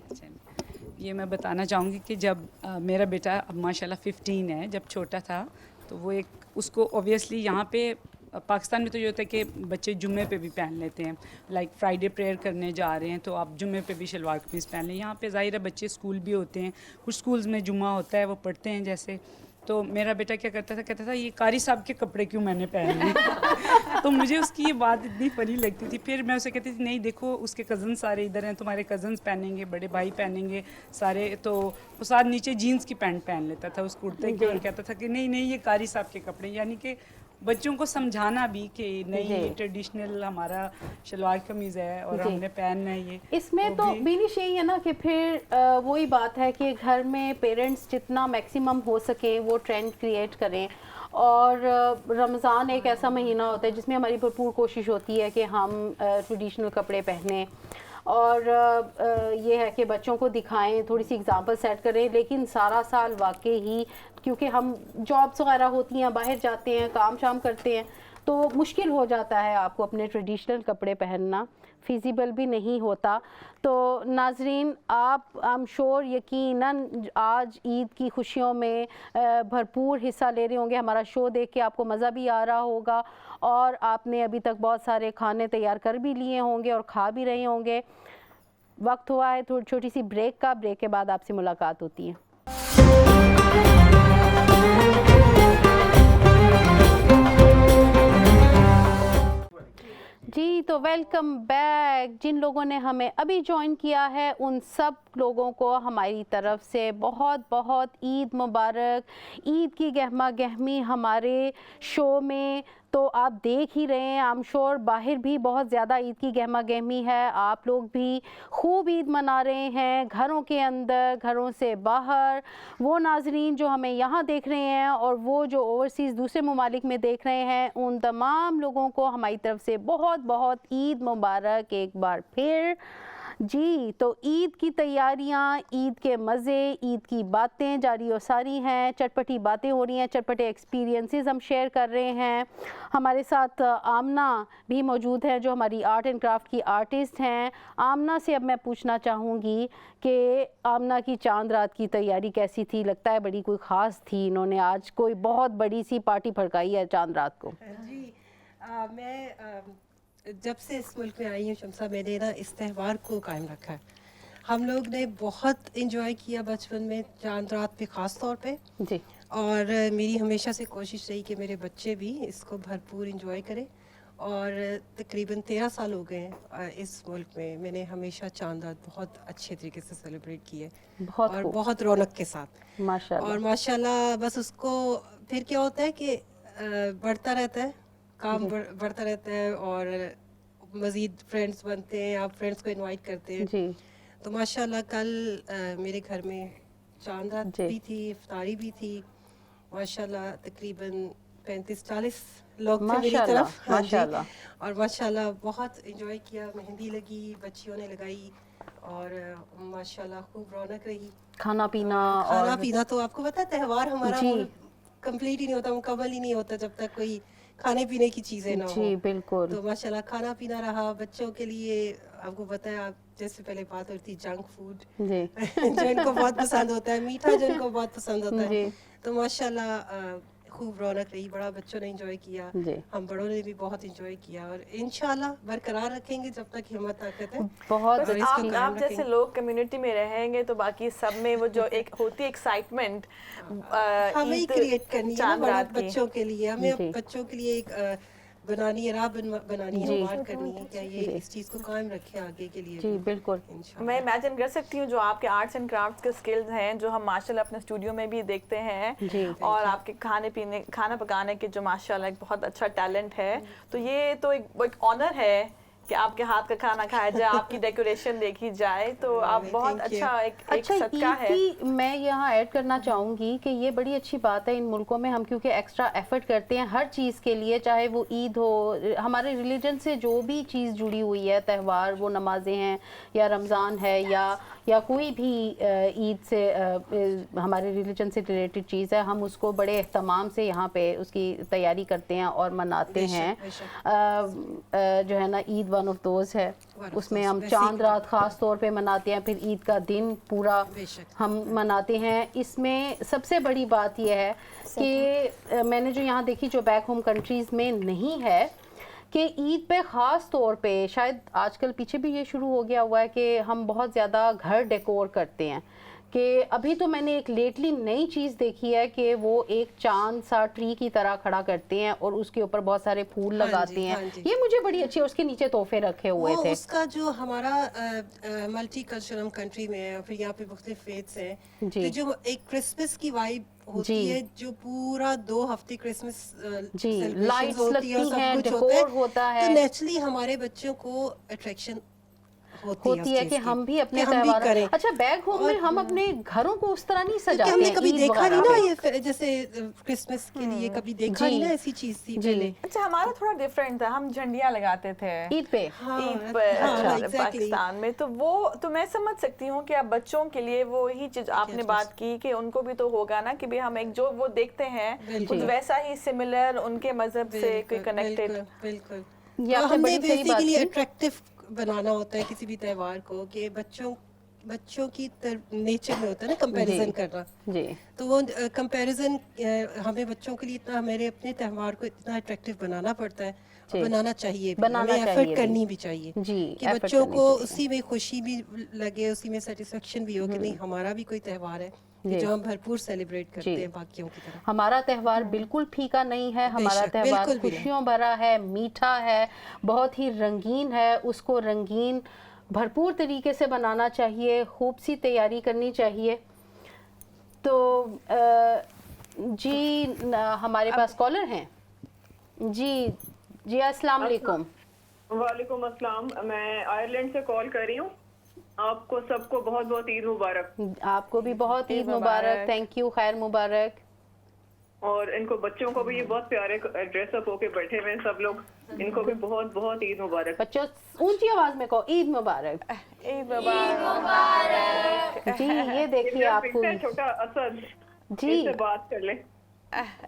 یہ میں بتانا چاہوں گی کہ جب میرا بیٹا اب ماشاءاللہ 15 ہے, جب چھوٹا تھا تو وہ اس کو اوبیسلی یہاں پہ پاکستان میں تو یہ ہوتا ہے کہ بچے جمعے پہ بھی پہن لیتے ہیں, لائک فرائیڈے پریئر کرنے جا رہے ہیں تو آپ جمعے پہ بھی شلوار قمیض پہن لیں. یہاں پہ ظاہر ہے بچے اسکول بھی ہوتے ہیں, کچھ اسکولز میں جمعہ ہوتا ہے وہ پڑھتے ہیں جیسے. تو میرا بیٹا کیا کرتا تھا, کہتا تھا یہ قاری صاحب کے کپڑے کیوں میں نے پہنے. تو مجھے اس کی یہ بات اتنی فنی لگتی تھی. پھر میں اسے کہتی تھی نہیں دیکھو اس کے کزن سارے ادھر ہیں, تمہارے کزنس پہنیں گے, بڑے بھائی پہنیں گے سارے. تو وہ ساتھ نیچے جینس کی پینٹ پہن لیتا تھا اس کرتے کے, اور کہتا تھا کہ نہیں یہ قاری صاحب کے کپڑے. یعنی کہ بچوں کو سمجھانا بھی کہ نہیں یہ ٹریڈیشنل ہمارا شلوار قمیض ہے اور ہم نے پہننا ہے. یہ اس میں تو بینش یہی ہے نا کہ پھر وہی بات ہے کہ گھر میں پیرنٹس جتنا میکسیمم ہو سکے وہ ٹرینڈ کریٹ کریں. اور رمضان ایک ایسا مہینہ ہوتا ہے جس میں ہماری بھرپور کوشش ہوتی ہے کہ ہم ٹریڈیشنل کپڑے پہنیں, اور یہ ہے کہ بچوں کو دکھائیں, تھوڑی سی اگزامپل سیٹ کریں. لیکن سارا سال واقعی ہی کیونکہ ہم جابس وغیرہ ہوتی ہیں, باہر جاتے ہیں, کام شام کرتے ہیں, تو مشکل ہو جاتا ہے آپ کو اپنے ٹریڈیشنل کپڑے پہننا, فیزیبل بھی نہیں ہوتا. تو ناظرین آپ I'm sure یقیناً آج عید کی خوشیوں میں بھرپور حصہ لے رہے ہوں گے. ہمارا شو دیکھ کے آپ کو مزہ بھی آ رہا ہوگا, اور آپ نے ابھی تک بہت سارے کھانے تیار کر بھی لیے ہوں گے اور کھا بھی رہے ہوں گے. وقت ہوا ہے تھوڑی چھوٹی سی بریک کا, بریک کے بعد آپ سے ملاقات ہوتی ہے. جی تو ویلکم بیک. جن لوگوں نے ہمیں ابھی جوائن کیا ہے ان سب لوگوں کو ہماری طرف سے بہت بہت عید مبارک. عید کی گہما گہمی ہمارے شو میں تو آپ دیکھ ہی رہے ہیں. I'm sure باہر بھی بہت زیادہ عید کی گہما گہمی ہے, آپ لوگ بھی خوب عید منا رہے ہیں, گھروں کے اندر, گھروں سے باہر. وہ ناظرین جو ہمیں یہاں دیکھ رہے ہیں اور وہ جو اوورسیز دوسرے ممالک میں دیکھ رہے ہیں, ان تمام لوگوں کو ہماری طرف سے بہت بہت عید مبارک ایک بار پھر. جی تو عید کی تیاریاں, عید کے مزے, عید کی باتیں جاری و ساری ہیں, چٹپٹی باتیں ہو رہی ہیں, چٹپٹے ایکسپیرینسز ہم شیئر کر رہے ہیں. ہمارے ساتھ آمنہ بھی موجود ہے جو ہماری آرٹ اینڈ کرافٹ کی آرٹسٹ ہیں. آمنہ سے اب میں پوچھنا چاہوں گی کہ آمنہ کی چاند رات کی تیاری کیسی تھی؟ لگتا ہے بڑی کوئی خاص تھی, انہوں نے آج کوئی بہت بڑی سی پارٹی پھڑکائی ہے چاند رات کو. جی میں جب سے اس ملک میں آئی ہوں شمسہ, میں نے نا اس تہوار کو قائم رکھا ہے. हम लोग ने बहुत इंजॉय किया बचपन में, चांद रात पे ख़ास तौर पे। जी और मेरी हमेशा से कोशिश रही कि मेरे बच्चे भी इसको भरपूर इंजॉय करें। और तकरीबन 13 साल हो गए हैं इस मुल्क में, मैंने हमेशा चांद रात बहुत अच्छे तरीके से सेलिब्रेट की है बहुत और खूब, बहुत रौनक के साथ। माशाल्लाह। और माशाल्लाह बस उसको फिर क्या होता है कि बढ़ता रहता है, काम बढ़ता रहता है और मज़ीद फ्रेंड्स बनते हैं, आप फ्रेंड्स को इनवाइट करते हैं। जी तो माशाल्लाह कल मेरे घर में चांद रात जी। भी थी, इफ्तारी भी थी। माशाल्लाह तकरीबन 35-40 लोग थे मेरी माशाल्लाह, तरफ। हाँ जी। माशाल्लाह। और माशाल्लाह बहुत एंजॉय किया, मेहंदी लगी, बच्चियों ने लगाई और माशाल्लाह खूब रौनक रही। खाना पीना खाना और पीना तो आपको पता है त्यौहार हमारा जी। कंप्लीट ही नहीं होता, मुकम्मल ही नहीं होता जब तक कोई खाने पीने की चीज़ें ना हो। जी बिल्कुल तो माशाल्लाह खाना पीना रहा बच्चों के लिए। आपको पता है, आप जैसे पहले बात होती थी जंक फूड जी जो इनको बहुत पसंद होता है, मीठा जो इनको बहुत पसंद होता जी। है। तो माशाल्लाह खूब रौनक रही, बड़ा बच्चों ने एंजॉय किया, जी। हम बड़ों ने भी बहुत एंजॉय किया और इंशाल्लाह बरकरार रखेंगे जब तक हिम्मत ताकत है। बहुत बस और इसको आप कायम जैसे रखेंगे। लोग कम्युनिटी में रहेंगे तो बाकी सब में वो जो एक होती है एक्साइटमेंट हमें ही क्रिएट करनी है ना चांद बड़ा रात की। बच्चों के लिए, हमें जी। बच्चों के लिए एक बनानी है, राह बनानी है, जी। बात करनी है, क्या ये जी। इस चीज़ को कायम रखें आगे के लिए जी भी। बिल्कुल इंशाल्लाह। मैं इमेजिन कर सकती हूँ जो आपके आर्ट्स एंड क्राफ्ट्स के स्किल्स हैं जो हम माशाल्लाह अपने स्टूडियो में भी देखते हैं जी। और आपके खाना पकाने के जो माशाल्लाह एक बहुत अच्छा टैलेंट है, तो ये तो एक ऑनर है कि आपके हाथ का खाना खाया जाए, आपकी डेकोरेशन देखी जाए, तो आप बहुत Thank you. अच्छा एक अच्छा सदका है। ईद मैं यहाँ ऐड करना चाहूँगी कि ये बड़ी अच्छी बात है इन मुल्कों में, हम क्योंकि एक्स्ट्रा एफर्ट करते हैं हर चीज़ के लिए, चाहे वो ईद हो, हमारे रिलीजन से जो भी चीज़ जुड़ी हुई है, त्यौहार, वो नमाजें हैं या रमज़ान है या कोई भी ईद से हमारे रिलीजन से रिलेटेड चीज़ है, हम उसको बड़े एहतमाम से यहाँ पे उसकी तैयारी करते हैं और मनाते हैं। जो है ना, ईद वन ऑफ दोज है, उसमें हम चांद रात ख़ास तौर पे मनाते हैं, फिर ईद का दिन पूरा हम मनाते हैं। इसमें सबसे बड़ी बात यह है कि मैंने जो यहाँ देखी, जो बैक होम कंट्रीज़ में नहीं है, कि ईद पे ख़ास तौर पे शायद आजकल पीछे भी ये शुरू हो गया हुआ है कि हम बहुत ज़्यादा घर डेकोर करते हैं। कि अभी तो मैंने एक लेटली नई चीज़ देखी है कि वो एक चांद सा ट्री की तरह खड़ा करते हैं और उसके ऊपर बहुत सारे फूल लगाते हैं। हाँ जी। ये मुझे बड़ी अच्छी, उसके नीचे तोहफे रखे हुए वो थे। उसका जो हमारा मल्टी कल्चरल कंट्री में है, फिर यहाँ पे मुख्तलिफ फेथ्स हैं, जी। तो जो एक क्रिसमस की वाइब होती जी। है, जो पूरा 2 हफ्ते क्रिसमस जी, celebrations लाइट्स होती है और लगती सब हैं, कुछ डेकोर होता है। तो नेचुरली हमारे बच्चों को अट्रैक्शन होती है कि हम भी अपने कि हम भी त्योहार। करें। अच्छा, बैक होम में हम अपने घरों को उस तरह नहीं क्योंकि सजाते हमने हैं कभी ईद देखा नहीं वगैरह ना पे। ये जैसे क्रिसमस के लिए कभी देखा जी। नहीं ना ऐसी चीज थी जी। पहले। अच्छा, हमारा थोड़ा डिफरेंट था, हम झंडियाँ लगाते थे ईद पे। हाँ, ईद हाँ, पर हाँ, exactly. पाकिस्तान में, तो वो तो मैं समझ सकती हूँ कि अब बच्चों के लिए वो ही चीज आपने बात की कि उनको भी तो होगा ना कि भाई हम एक जो वो देखते हैं बिल्कुल। कुछ वैसा ही सिमिलर उनके मजहब से कोई कनेक्टेड। बिल्कुल। ये तो आपने हमने बड़ी सही बात बेसिकली की। अट्रैक्टिव बनाना होता है किसी भी त्यौहार को, कि बच्चों की नेचर में होता है ना कंपैरिजन जी। करना। जी तो वो कंपैरिजन हमें बच्चों के लिए इतना, हमारे अपने त्यौहार को इतना अट्रैक्टिव बनाना पड़ता है और जी। बनाना चाहिए भी, बनाना हमें चाहिए एफर्ट भी। करनी भी चाहिए जी, कि effort बच्चों करनी को चाहिए। उसी में खुशी भी लगे, उसी में सेटिस्फेक्शन भी हो कि नहीं हमारा भी कोई त्यौहार है कि जी। जो हम भरपूर सेलिब्रेट करते जी। हैं बाकियों की तरह। हमारा त्यौहार बिल्कुल फीका नहीं है, हमारा बेशक, त्यौहार बिल्कुल भी नहीं। खुशियों भरा है, मीठा है, बहुत ही रंगीन है। उसको रंगीन भरपूर तरीके से बनाना चाहिए, खूब सी तैयारी करनी चाहिए। तो हमारे पास कॉलर हैं जी अस्सलाम वालेकुम। वालेकुम अस्सलाम, मैं आयरलैंड से कॉल कर रही हूँ। आपको सबको बहुत बहुत ईद मुबारक। आपको भी बहुत ईद मुबारक। थैंक यू, खैर मुबारक। और इनको बच्चों को भी ये बहुत प्यारे ड्रेसअप होके बैठे हुए हैं सब लोग, इनको भी बहुत बहुत ईद मुबारक। बच्चों ऊंची आवाज में कहो ईद मुबारक। ईद मुबारक। जी ये देखिए आपको छोटा असद जी इससे बात कर ले।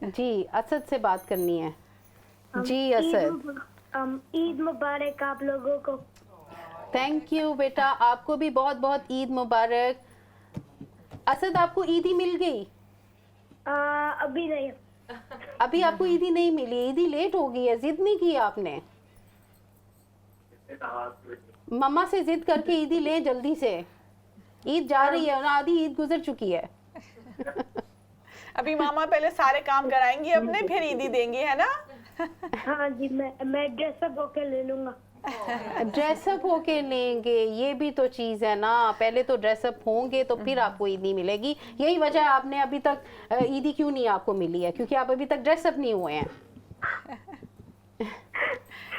जी असद से बात करनी है। जी असद, ईद मुबारक आप लोगों को। थैंक यू बेटा, आपको भी बहुत बहुत ईद मुबारक। असद, आपको ईदी मिल गई? अभी नहीं। अभी आपको ईदी नहीं मिली, ईदी लेट हो गई है, जिद नहीं की आपने? मम्मा से जिद करके ईदी ले जल्दी से। عید جا رہی ہے اور آدھی عید گزر چکی ہے. ابھی ماما پہلے سارے کام کرائیں گی اپنے, پھر عیدی دیں گی, ہے نا؟ ہاں جی میں ڈریس اپ ہو کے لے لوں گا. ڈریس اپ ہو کے لیں گے, یہ بھی تو چیز ہے نا, پہلے تو ڈریس اپ ہوں گے تو پھر آپ کو عیدی ملے گی. یہی وجہ ہے آپ نے ابھی تک عیدی کیوں نہیں آپ کو ملی ہے, کیونکہ آپ ابھی تک ڈریس اپ نہیں ہوئے ہیں.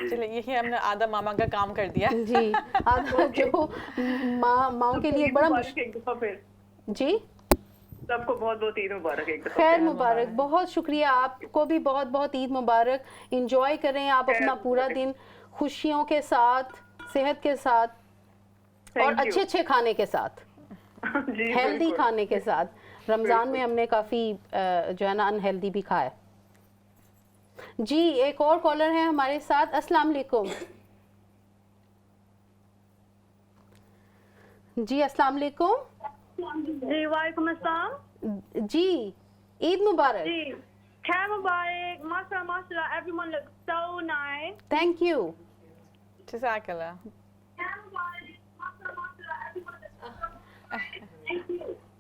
چلے یہی ہم نے آدھا ماما کا کام کر دیا. جی آدھا جو ماؤں کے لیے بڑا ایک دفعہ پھر جی سب کو بہت بہت عید مبارک. ایک دفعہ خیر مبارک, بہت شکریہ, آپ کو بھی بہت بہت عید مبارک. انجوائے کریں آپ اپنا پورا دن خوشیوں کے ساتھ, صحت کے ساتھ اور اچھے اچھے کھانے کے ساتھ, ہیلدی کھانے کے ساتھ. رمضان میں ہم نے کافی جو ہے نا انہیلدی بھی کھایا. جی ایک اور کالر ہے ہمارے ساتھ. السلام علیکم. جی السلام علیکم. جی وعلیکم السلام. جی عید مبارک. جی خیر مبارک. ماشاء اللہ everyone looks so nice. Thank you. جزاک اللہ.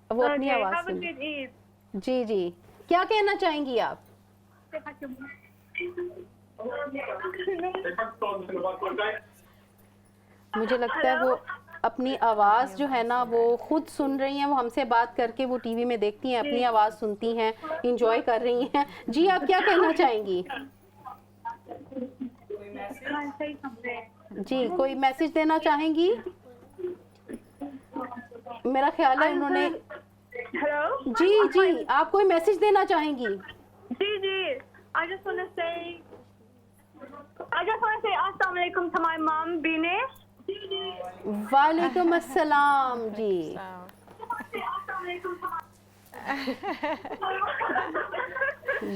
وہ اپنی آواز Have a سنیں. good Eid. جی جی کیا کہنا چاہیں گی آپ؟ مجھے لگتا ہے وہ اپنی آواز جو ہے نا وہ خود سن رہی ہیں, وہ ہم سے بات کر کے وہ ٹی وی میں دیکھتی ہیں, اپنی آواز سنتی ہیں, انجوائے کر رہی ہیں. جی آپ کیا کہنا چاہیں گی؟ جی کوئی میسج دینا چاہیں گی؟ میرا خیال ہے انہوں نے. جی جی آپ کوئی میسج دینا چاہیں گی؟ جی I just want to say assalamu alaikum to my mom Binesh. وعلیکم السلام. جی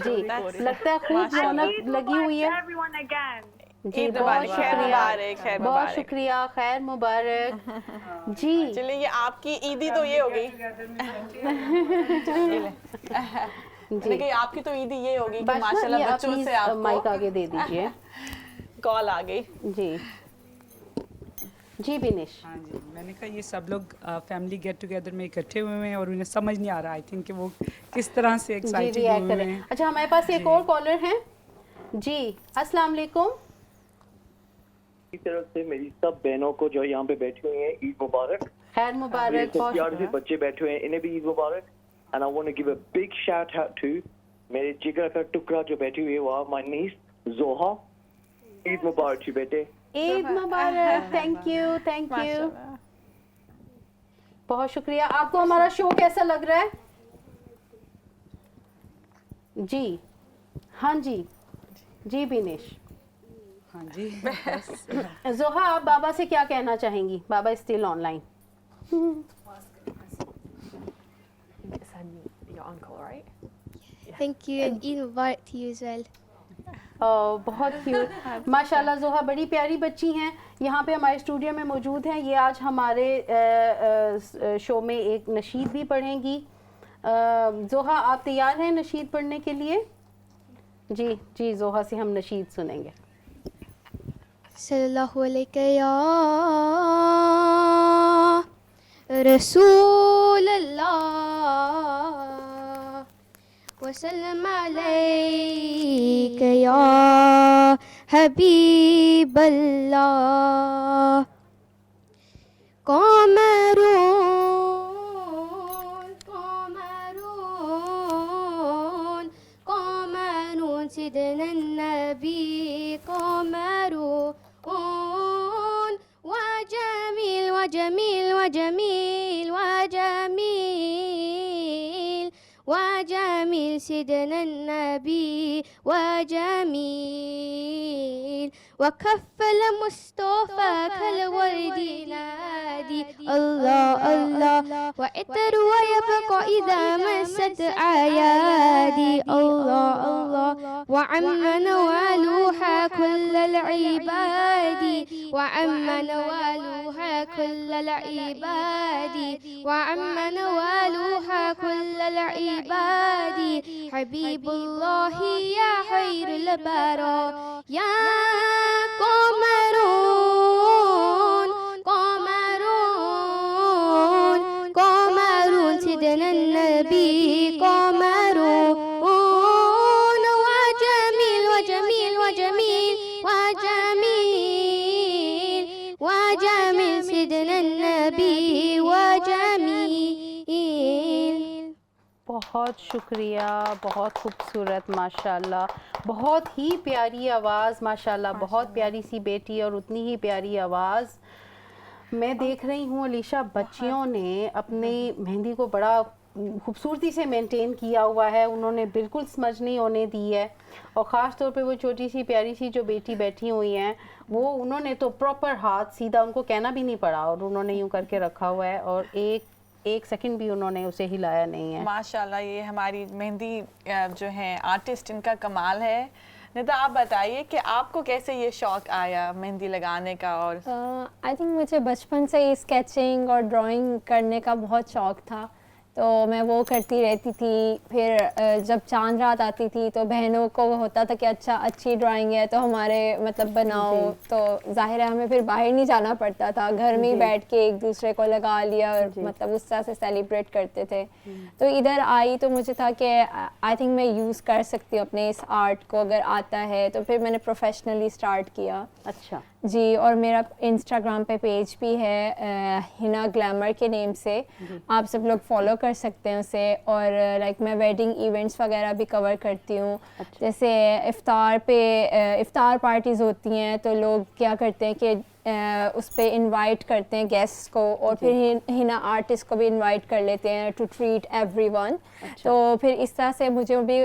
جی لگتا ہے خوب رونق لگی ہوئی ہے. Everyone again. جی بہت شکریہ, بہت شکریہ, خیر مبارک. جی چلیے یہ آپ کی عیدی تو یہ ہو گئی, لیکن آپ کی تو عیدی یہ ہوگی کہ ماشاءاللہ بچوں سے آپ مائک آگے دے دیجئے. کال آ گئی. جی جی بینش. ہاں جی میں نے کہا یہ سب لوگ فیملی گیٹ ٹوگیدر میں اکٹھے ہوئے ہیں اور انہیں سمجھ نہیں آ رہا آئی تھنک کہ وہ کس طرح سے ایکسائٹیڈ ہوئے ہیں. اچھا ہمارے پاس ایک اور کالر ہیں. جی السلام علیکم. کی طرف سے میری سب بہنوں کو جو یہاں پہ بیٹھی ہوئی ہیں عید مبارک. خیر مبارک. پیارے سے بچے بیٹھے ہوئے ہیں انہیں بھی عید مبارک. And I want to give a big shout out to میرے جگر کا ٹکڑا جو بیٹھی ہوئی ہے وہ my niece زوہا. عید مبارک جی بیٹے. عید مبارک. تھینک یو تھینک یو, بہت شکریہ. آپ کو ہمارا شو کیسا لگ رہا ہے؟ جی ہاں جی جی بینش. ہاں جی زوہا آپ بابا سے کیا کہنا چاہیں گی؟ بابا still on line. Your uncle, right? Thank you and Eid Mubarak to you as well. بہت کیوٹ ماشاءاللہ. زوہا بڑی پیاری بچی ہیں, یہاں پہ ہمارے اسٹوڈیو میں موجود ہیں. یہ آج ہمارے شو میں ایک نشید بھی پڑھیں گی. زوہا آپ تیار ہیں نشید پڑھنے کے لیے؟ جی جی زوہا سے ہم نشید سنیں گے. صلی اللہ علیہ یا رسول اللہ وسلم علیک یا حبیب اللہ. قمرون سیدنا النبی قمرون وجمیل وجمیل وجمیل وجمیل وجمیل سیدنا النبی وجمیل وكف المصطفى كالورد ينادي الله الله وعطر ويبقى إذا مست أعيادي الله الله وعم نوالوها كل العباد وعم نوالوها كل العباد وعم نوالوها كل العباد حبيب الله يا خير البرايا يا قمرون قمرون سيدنا النبي قمرون وجميل وجميل وجميل وجميل وجميل سيدنا النبي وجميل. बहुत शुक्रिया, बहुत खूबसूरत माशाल्लाह, बहुत ही प्यारी आवाज़ माशाल्लाह, बहुत प्यारी सी बेटी और उतनी ही प्यारी आवाज़. मैं देख रही हूँ अलीशा, बच्चियों ने अपनी मेहंदी को बड़ा खूबसूरती से मेंटेन किया हुआ है, उन्होंने बिल्कुल स्मज नहीं होने दी है. और ख़ास तौर पे वो छोटी सी प्यारी सी जो बेटी बैठी हुई हैं, वो उन्होंने तो प्रॉपर हाथ सीधा, उनको कहना भी नहीं पड़ा और उन्होंने यूँ करके रखा हुआ है और एक सेकंड भी उन्होंने उसे हिलाया नहीं है. माशाल्लाह, ये हमारी मेहंदी जो है आर्टिस्ट, इनका कमाल है. निदा, आप बताइए कि आपको कैसे ये शौक़ आया मेहंदी लगाने का? और आई थिंक मुझे बचपन से ही स्केचिंग और ड्राइंग करने का बहुत शौक़ था, तो मैं वो करती रहती थी. फिर जब चांद रात आती थी तो बहनों को होता था कि अच्छा अच्छी ड्राइंग है तो हमारे मतलब बनाओ, तो ज़ाहिर है हमें फिर बाहर नहीं जाना पड़ता था, घर में ही बैठ के एक दूसरे को लगा लिया और मतलब उस तरह से सेलिब्रेट करते थे. तो इधर आई तो मुझे था कि आई थिंक मैं यूज़ कर सकती हूँ अपने इस आर्ट को, अगर आता है तो. फिर मैंने प्रोफेशनली स्टार्ट किया. अच्छा जी, और मेरा इंस्टाग्राम पे पेज भी है हिना ग्लैमर के नेम से, आप सब लोग फॉलो कर सकते हैं उसे. और लाइक मैं वेडिंग इवेंट्स वगैरह भी कवर करती हूँ. जैसे इफ्तार पार्टीज़ होती हैं तो लोग क्या करते हैं कि उस पर इनवाइट करते हैं गेस्ट्स को, और फिर हिना आर्टिस्ट को भी इनवाइट कर लेते हैं टू ट्रीट एवरीवन. तो फिर इस तरह से मुझे भी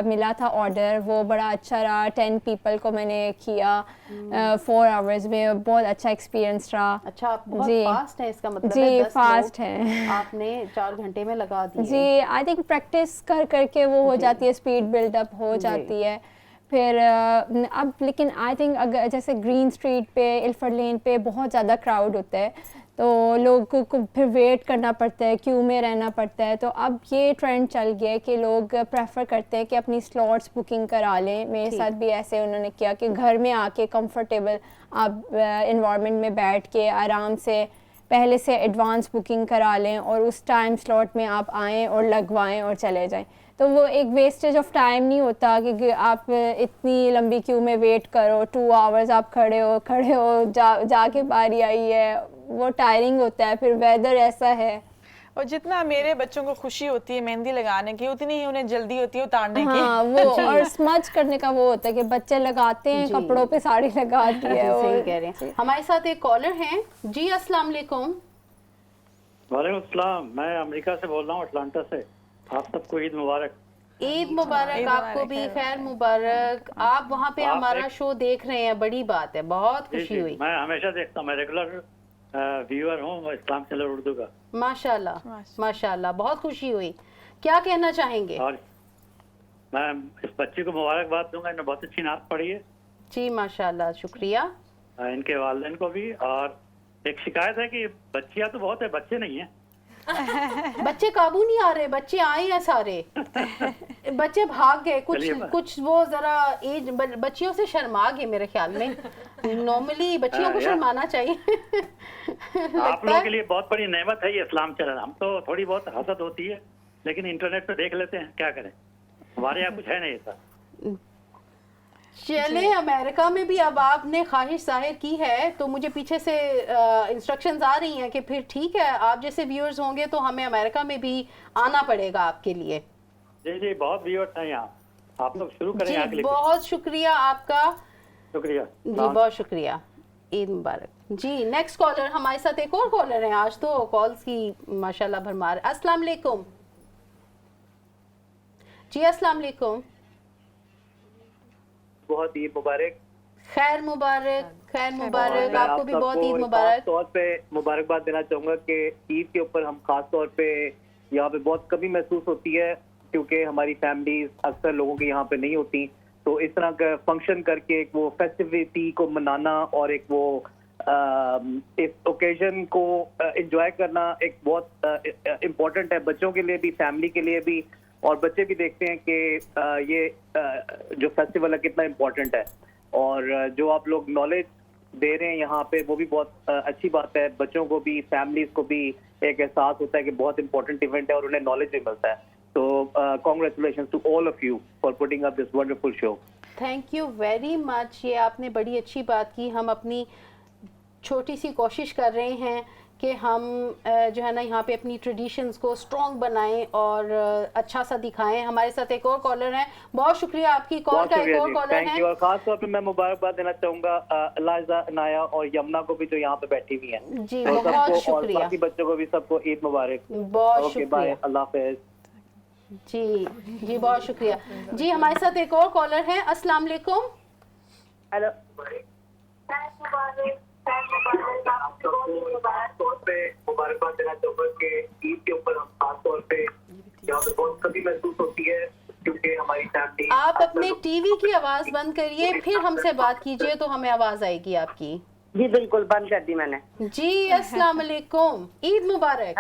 मिला था ऑर्डर, वो बड़ा अच्छा रहा. 10 पीपल को मैंने किया 4 आवर्स में, बहुत अच्छा एक्सपीरियंस रहा. अच्छा, आप बहुत फास्ट है, इसका मतलब जी, है 10 फास्ट है आपने 4 घंटे में लगा दिए. जी, आई थिंक प्रैक्टिस कर करके वो हो जाती है, स्पीड बिल्डअप हो जाती है. फिर अब लेकिन आई थिंक अगर जैसे ग्रीन स्ट्रीट पे, इल्फर्ड लेन पे बहुत ज़्यादा क्राउड होता है तो लोगों को फिर वेट करना पड़ता है, क्यू में रहना पड़ता है. तो अब ये ट्रेंड चल गया है कि लोग प्रेफर करते हैं कि अपनी स्लॉट्स बुकिंग करा लें. मेरे साथ भी ऐसे उन्होंने किया कि घर में आके कंफर्टेबल आप इन्वायरमेंट में बैठ के आराम से पहले से एडवांस बुकिंग करा लें और उस टाइम स्लॉट में आप आएँ और लगवाएँ और चले जाएँ. तो वो एक वेस्टेज ऑफ टाइम नहीं होता कि आप इतनी लंबी क्यू में वेट करो, 2 आवर्स आप खड़े हो जाके बारी आई है, वो टायरिंग होता है. फिर वेदर ऐसा है, और जितना मेरे बच्चों को खुशी होती है मेहंदी लगाने की, उतनी ही उन्हें जल्दी होती है उतारने की. हाँ, वो और स्मच करने का वो होता है कि बच्चे लगाते हैं कपड़ों पे साड़ी लगाती है. सही कह रहे हैं. हमारे साथ एक कॉलर हैं. जी अस्सलाम वालेकुम. वालेकुम अस्सलाम, मैं अमेरिका से बोल रहा हूँ, अटलांटा से. आप सबको ईद मुबारक. ईद मुबारक आपको भी, खैर मुबारक. आप वहाँ पे हमारा शो देख रहे हैं, बड़ी बात है, बहुत खुशी हुई. मैं हमेशा देखता हूँ, मैं रेगुलर व्यूअर हूँ इस्लाम चैनल उर्दू का. माशाल्लाह माशाल्लाह, बहुत खुशी हुई. क्या कहना चाहेंगे? और मैं इस बच्ची को मुबारकबाद दूंगा, इन्होंने बहुत अच्छी नात पढ़ी है. जी माशाल्लाह, शुक्रिया. इनके वालिदैन को भी. और एक शिकायत है कि बच्चियाँ तो बहुत है, बच्चे नहीं है. बच्चे काबू नहीं आ रहे, बच्चे आए हैं सारे. बच्चे भाग गए, कुछ वो जरा एज बच्चियों से शर्मा गए मेरे ख्याल में. नॉर्मली बच्चियों को शर्माना चाहिए. आप लोगों के लिए बहुत बड़ी नेमत है ये इस्लाम चैनल. हम तो थोड़ी बहुत हसद होती है, लेकिन इंटरनेट पे देख लेते हैं, क्या करें, हमारे यहाँ कुछ है नहीं ऐसा. चले, अमेरिका में भी अब आपने ख्वाहिश जाहिर की है तो मुझे पीछे से इंस्ट्रक्शंस आ रही हैं कि फिर ठीक है, आप जैसे व्यूअर्स होंगे तो हमें अमेरिका में भी आना पड़ेगा आपके लिए. जी जी, बहुत व्यूअर्स हैं यहाँ, आप लोग शुरू करें यहाँ के लिए. बहुत शुक्रिया आपका. शुक्रिया जी, बहुत शुक्रिया. ईद मुबारक. जी, नेक्स्ट कॉलर. हमारे साथ एक और कॉलर हैं. आज तो कॉल्स की माशाल्लाह भरमार. अस्सलाम वालेकुम. जी अस्सलाम वालेकुम. बहुत ईद मुबारक. खैर मुबारक, खैर मुबारक. आपको भी बहुत ईद मुबारक. तौर पे मुबारकबाद देना चाहूँगा कि ईद के ऊपर हम खास तौर पे यहाँ पे बहुत कमी महसूस होती है, क्योंकि हमारी फैमिलीज अक्सर लोगों की यहाँ पे नहीं होती. तो इस तरह का फंक्शन करके एक वो फेस्टिविटी को मनाना और एक वो इस ओकेजन को एंजॉय करना एक बहुत इम्पोर्टेंट है, बच्चों के लिए भी, फैमिली के लिए भी. और बच्चे भी देखते हैं कि ये जो फेस्टिवल है कितना इम्पोर्टेंट है. और जो आप लोग नॉलेज دے رہے ہیں یہاں پہ وہ بھی بہت اچھی بات ہے. بچوں کو بھی, فیملیز کو بھی ایک احساس ہوتا ہے کہ بہت امپورٹنٹ ایونٹ ہے اور انہیں نالج بھی ملتا ہے. تو congratulations to all of you for putting up this wonderful show. Thank you very much. یہ آپ نے بڑی اچھی بات کی. ہم اپنی چھوٹی سی کوشش کر رہے ہیں کہ ہم جو ہے نا یہاں پہ اپنی ٹریڈیشنز کو اسٹرانگ بنائیں اور اچھا سا دکھائیں. ہمارے ساتھ ایک اور کالر ہیں. بہت شکریہ آپ کی کال کا. ایک اور کالر ہیں. اور خاص طور پہ میں مبارکباد دینا چاہوں گا الائزہ, عنایا اور یمنا کو بھی جو یہاں پہ بیٹھی ہوئی ہیں. جی بہت شکریہ. اور باقی بچوں کو بھی سب کو عید مبارک. بہت شکریہ. اللہ حافظ. جی جی بہت شکریہ. جی ہمارے ساتھ ایک اور کالر ہیں. السلام علیکم. ہیلو. مبارکباد دینا چاہوں گا کہ عید کے اوپر ہم خاص طور پہ یہاں پہ بہت کبھی محسوس ہوتی ہے کیونکہ ہماری فیملی. آپ اپنے ٹی وی کی آواز بند کریے, پھر ہم سے بات کیجئے تو ہمیں آواز آئے گی آپ کی. جی بالکل بند کر دی میں نے. جی السلام علیکم. عید مبارک.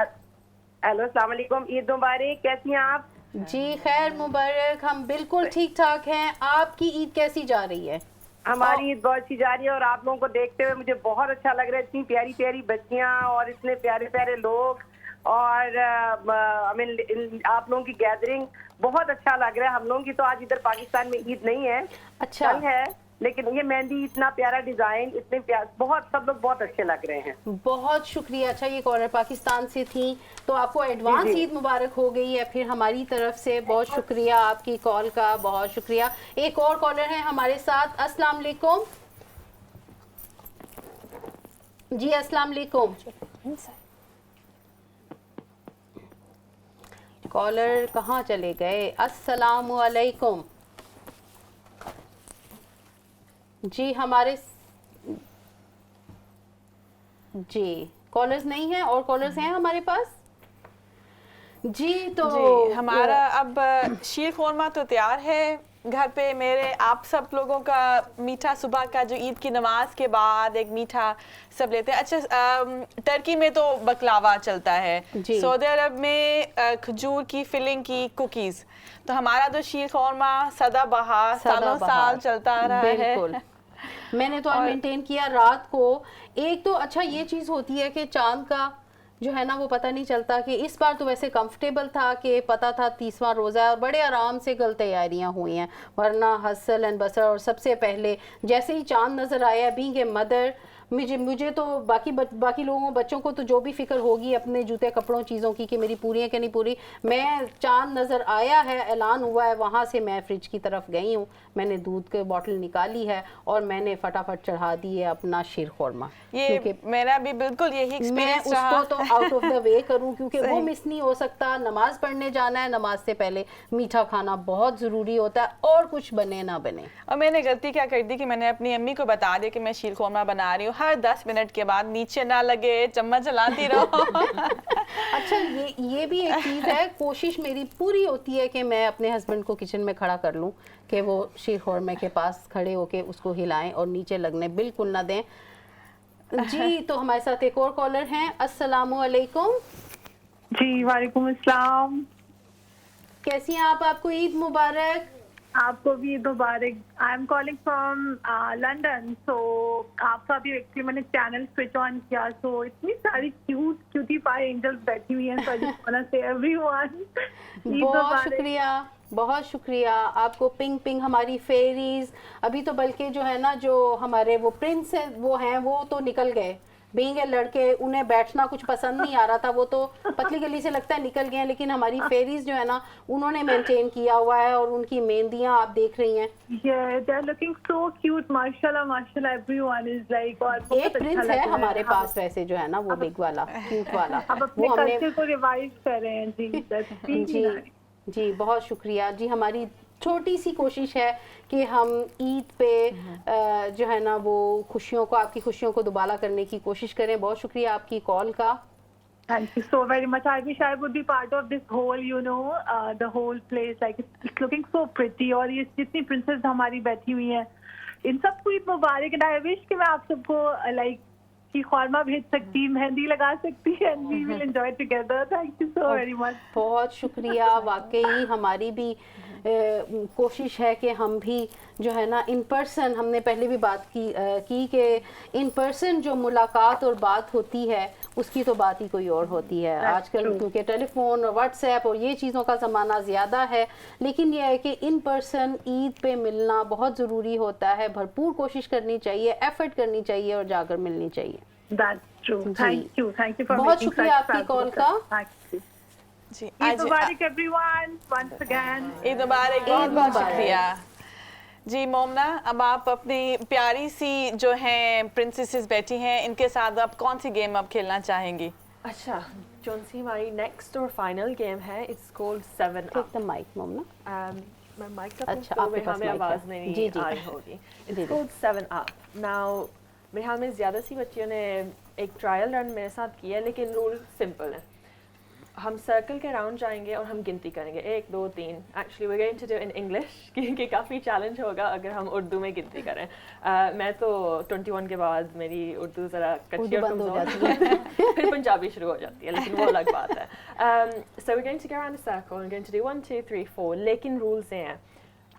ہیلو السلام علیکم. عید مبارک. کیسی ہیں آپ؟ جی خیر مبارک. ہم بالکل ٹھیک ٹھاک ہیں. آپ کی عید کیسی جا رہی ہے؟ ہماری عید بہت اچھی جا رہی ہے اور آپ لوگوں کو دیکھتے ہوئے مجھے بہت اچھا لگ رہا ہے. اتنی پیاری پیاری بچیاں اور اتنے پیارے پیارے لوگ اور آپ لوگوں کی گیدرنگ بہت اچھا لگ رہا ہے. ہم لوگوں کی تو آج ادھر پاکستان میں عید نہیں ہے, اچھا کل ہے, لیکن یہ مہندی اتنا پیارا ڈیزائن, اتنے بہت سب لوگ بہت اچھے لگ رہے ہیں. بہت شکریہ. اچھا یہ کالر پاکستان سے تھیں تو آپ کو ایڈوانس عید مبارک ہو گئی ہے پھر ہماری طرف سے. بہت شکریہ آپ کی کال کا. بہت شکریہ. ایک اور کالر ہیں ہمارے ساتھ. السلام علیکم. جی السلام علیکم. کالر کہاں چلے گئے؟ السلام علیکم. جی ہمارے جی کالرز نہیں ہیں اور کالرز ہیں ہمارے پاس. جی تو ہمارا اب شیر خورما تو تیار ہے گھر پہ. میرے آپ سب لوگوں کا میٹھا صبح کا جو عید کی نماز کے بعد ایک میٹھا سب لیتے ہیں. اچھا ٹرکی میں تو بکلاوا چلتا ہے, سعودی عرب میں کھجور کی فلنگ کی کوکیز. تو ہمارا تو شیر خورما سدا بہار سالوں سال چلتا رہا ہے. میں نے تو مینٹین کیا رات کو. ایک تو اچھا یہ چیز ہوتی ہے کہ چاند کا جو ہے نا وہ پتہ نہیں چلتا, کہ اس بار تو ویسے کمفرٹیبل تھا کہ پتہ تھا 30واں روزہ ہے اور بڑے آرام سے کل تیاریاں ہوئی ہیں. ورنہ حسل اینڈ بسر, اور سب سے پہلے جیسے ہی چاند نظر آیا بینگ اے مدر مجھے تو باقی لوگوں بچوں کو تو جو بھی فکر ہوگی اپنے جوتے کپڑوں چیزوں کی کہ میری پوری ہے کہ نہیں پوری. میں چاند نظر آیا ہے, اعلان ہوا ہے, وہاں سے میں فریج کی طرف گئی ہوں, میں نے دودھ کی بوٹل نکالی ہے اور میں نے فٹافٹ چڑھا دی ہے اپنا شیر خورما. یہ میرا بھی بالکل یہی ایکسپیرینس رہا. میں اس کو تو آؤٹ آف دا وے کروں کیونکہ وہ مس نہیں ہو سکتا. نماز پڑھنے جانا ہے, نماز سے پہلے میٹھا کھانا بہت ضروری ہوتا ہے, اور کچھ بنے نہ بنے. اور میں نے غلطی کیا کر دی کہ میں نے اپنی امی کو بتا دیا کہ میں شیر خورما بنا رہی ہوں. ہر 10 منٹ کے بعد نیچے نہ لگے, چمچ چلاتی رہو. اچھا یہ بھی ایک چیز ہے, کوشش میری پوری ہوتی ہے کہ میں اپنے ہسبینڈ کو کچن میں کھڑا کر لوں کہ وہ شیر خورمے کے پاس کھڑے ہو کے اس کو ہلائیں اور نیچے لگنے بالکل نہ دیں. جی تو ہمارے ساتھ ایک اور کالر ہیں. السلام علیکم. جی وعلیکم السلام. کیسی ہیں آپ؟ آپ کو عید مبارک. آپ کو بھی عید مبارک. I'm calling from London. So آپ کا بھی ایکچولی میں نے چینل سوئچ آن کیا, سو اتنی ساری کیوٹی پائی اینجلز بیٹھی ہوئی ہیں. سو آئی جسٹ وانٹ ٹو سے ایوری ون بہت شکریہ. بہت شکریہ آپ کو. پنک پنک ہماری فیریز ابھی تو بلکہ جو ہے نا جو ہمارے وہ پرنس وہ ہیں وہ تو نکل گئے. بینگ لڑکے انہیں بیٹھنا کچھ پسند نہیں آ رہا تھا, وہ تو پتلی گلی سے لگتا ہے نکل گئے ہیں, لیکن ہماری فیریز جو ہے نا انہوں نے مینٹین کیا ہوا ہے اور ان کی مہندیاں آپ دیکھ رہی ہیں. ایک پرنس ہے ہمارے پاس ویسے جو ہے نا وہ بگ والا کیوٹ والا, وہ ہم نے کو ریوائیو کر رہے ہیں. جی جی بہت شکریہ. جی ہماری چھوٹی سی کوشش ہے کہ ہم عید پہ جو ہے نا وہ خوشیوں کو, آپ کی خوشیوں کو دوبالا کرنے کی کوشش کریں. بہت شکریہ آپ کی کال کا. Thank you so very much. I wish I would be part of this whole, the whole place. Like it's looking so pretty. اور یہ جتنی پرنسز ہماری بیٹھی ہوئی ہیں ان سب کو عید مبارک. And I wish کہ میں آپ سب کو like کی خورما بھیج سکتی, مہندی لگا سکتی, and we will enjoy together. Thank you so very much. بہت شکریہ. واقعی ہماری بھی کوشش ہے کہ ہم بھی جو ہے نا ان پرسن, ہم نے پہلے بھی بات کی کہ ان پرسن جو ملاقات اور بات ہوتی ہے اس کی تو بات ہی کوئی اور ہوتی ہے. آج کل کیونکہ ٹیلی فون اور واٹس ایپ اور یہ چیزوں کا زمانہ زیادہ ہے, لیکن یہ ہے کہ ان پرسن عید پہ ملنا بہت ضروری ہوتا ہے. بھرپور کوشش کرنی چاہیے, ایفرٹ کرنی چاہیے اور جا کر ملنی چاہیے. بہت شکریہ آپ کی کال کا. جی عید مبارک ایوریون ونس اگین. عید مبارک, بہت بہت شکریہ. جی مومنا, اب آپ اپنی پیاری سی جو ہیں پرنسیسز بیٹھی ہیں, ان کے ساتھ آپ کون سی گیم اب کھیلنا چاہیں گی؟ اچھا, جون سی ہماری نیکسٹ اور فائنل گیم ہے, it's called 7 Up. Take the mic Momina. میں مائک کا اچھا, آپ کے پاس ہمیں آواز نہیں آ رہی ہوگی. It's called 7 Up. ناؤ میرے خیال میں زیادہ سی بچیوں نے ایک ٹرائل رن میرے ساتھ کیا ہے, لیکن رول سمپل ہے. ہم سرکل کے راؤنڈ جائیں گے اور ہم گنتی کریں گے 1 2 3. Actually we going to do in English کیونکہ کافی چیلنج ہوگا اگر ہم اردو میں گنتی کریں. میں تو 21 کے بعد میری اردو ذرا کچی اور کمزور ہے, پھر پنجابی شروع ہو جاتی ہے, لیکن وہ الگ بات ہے. So we going to go around a circle, we going to do 1 2 3 4. لیکن رولز یہ ہیں,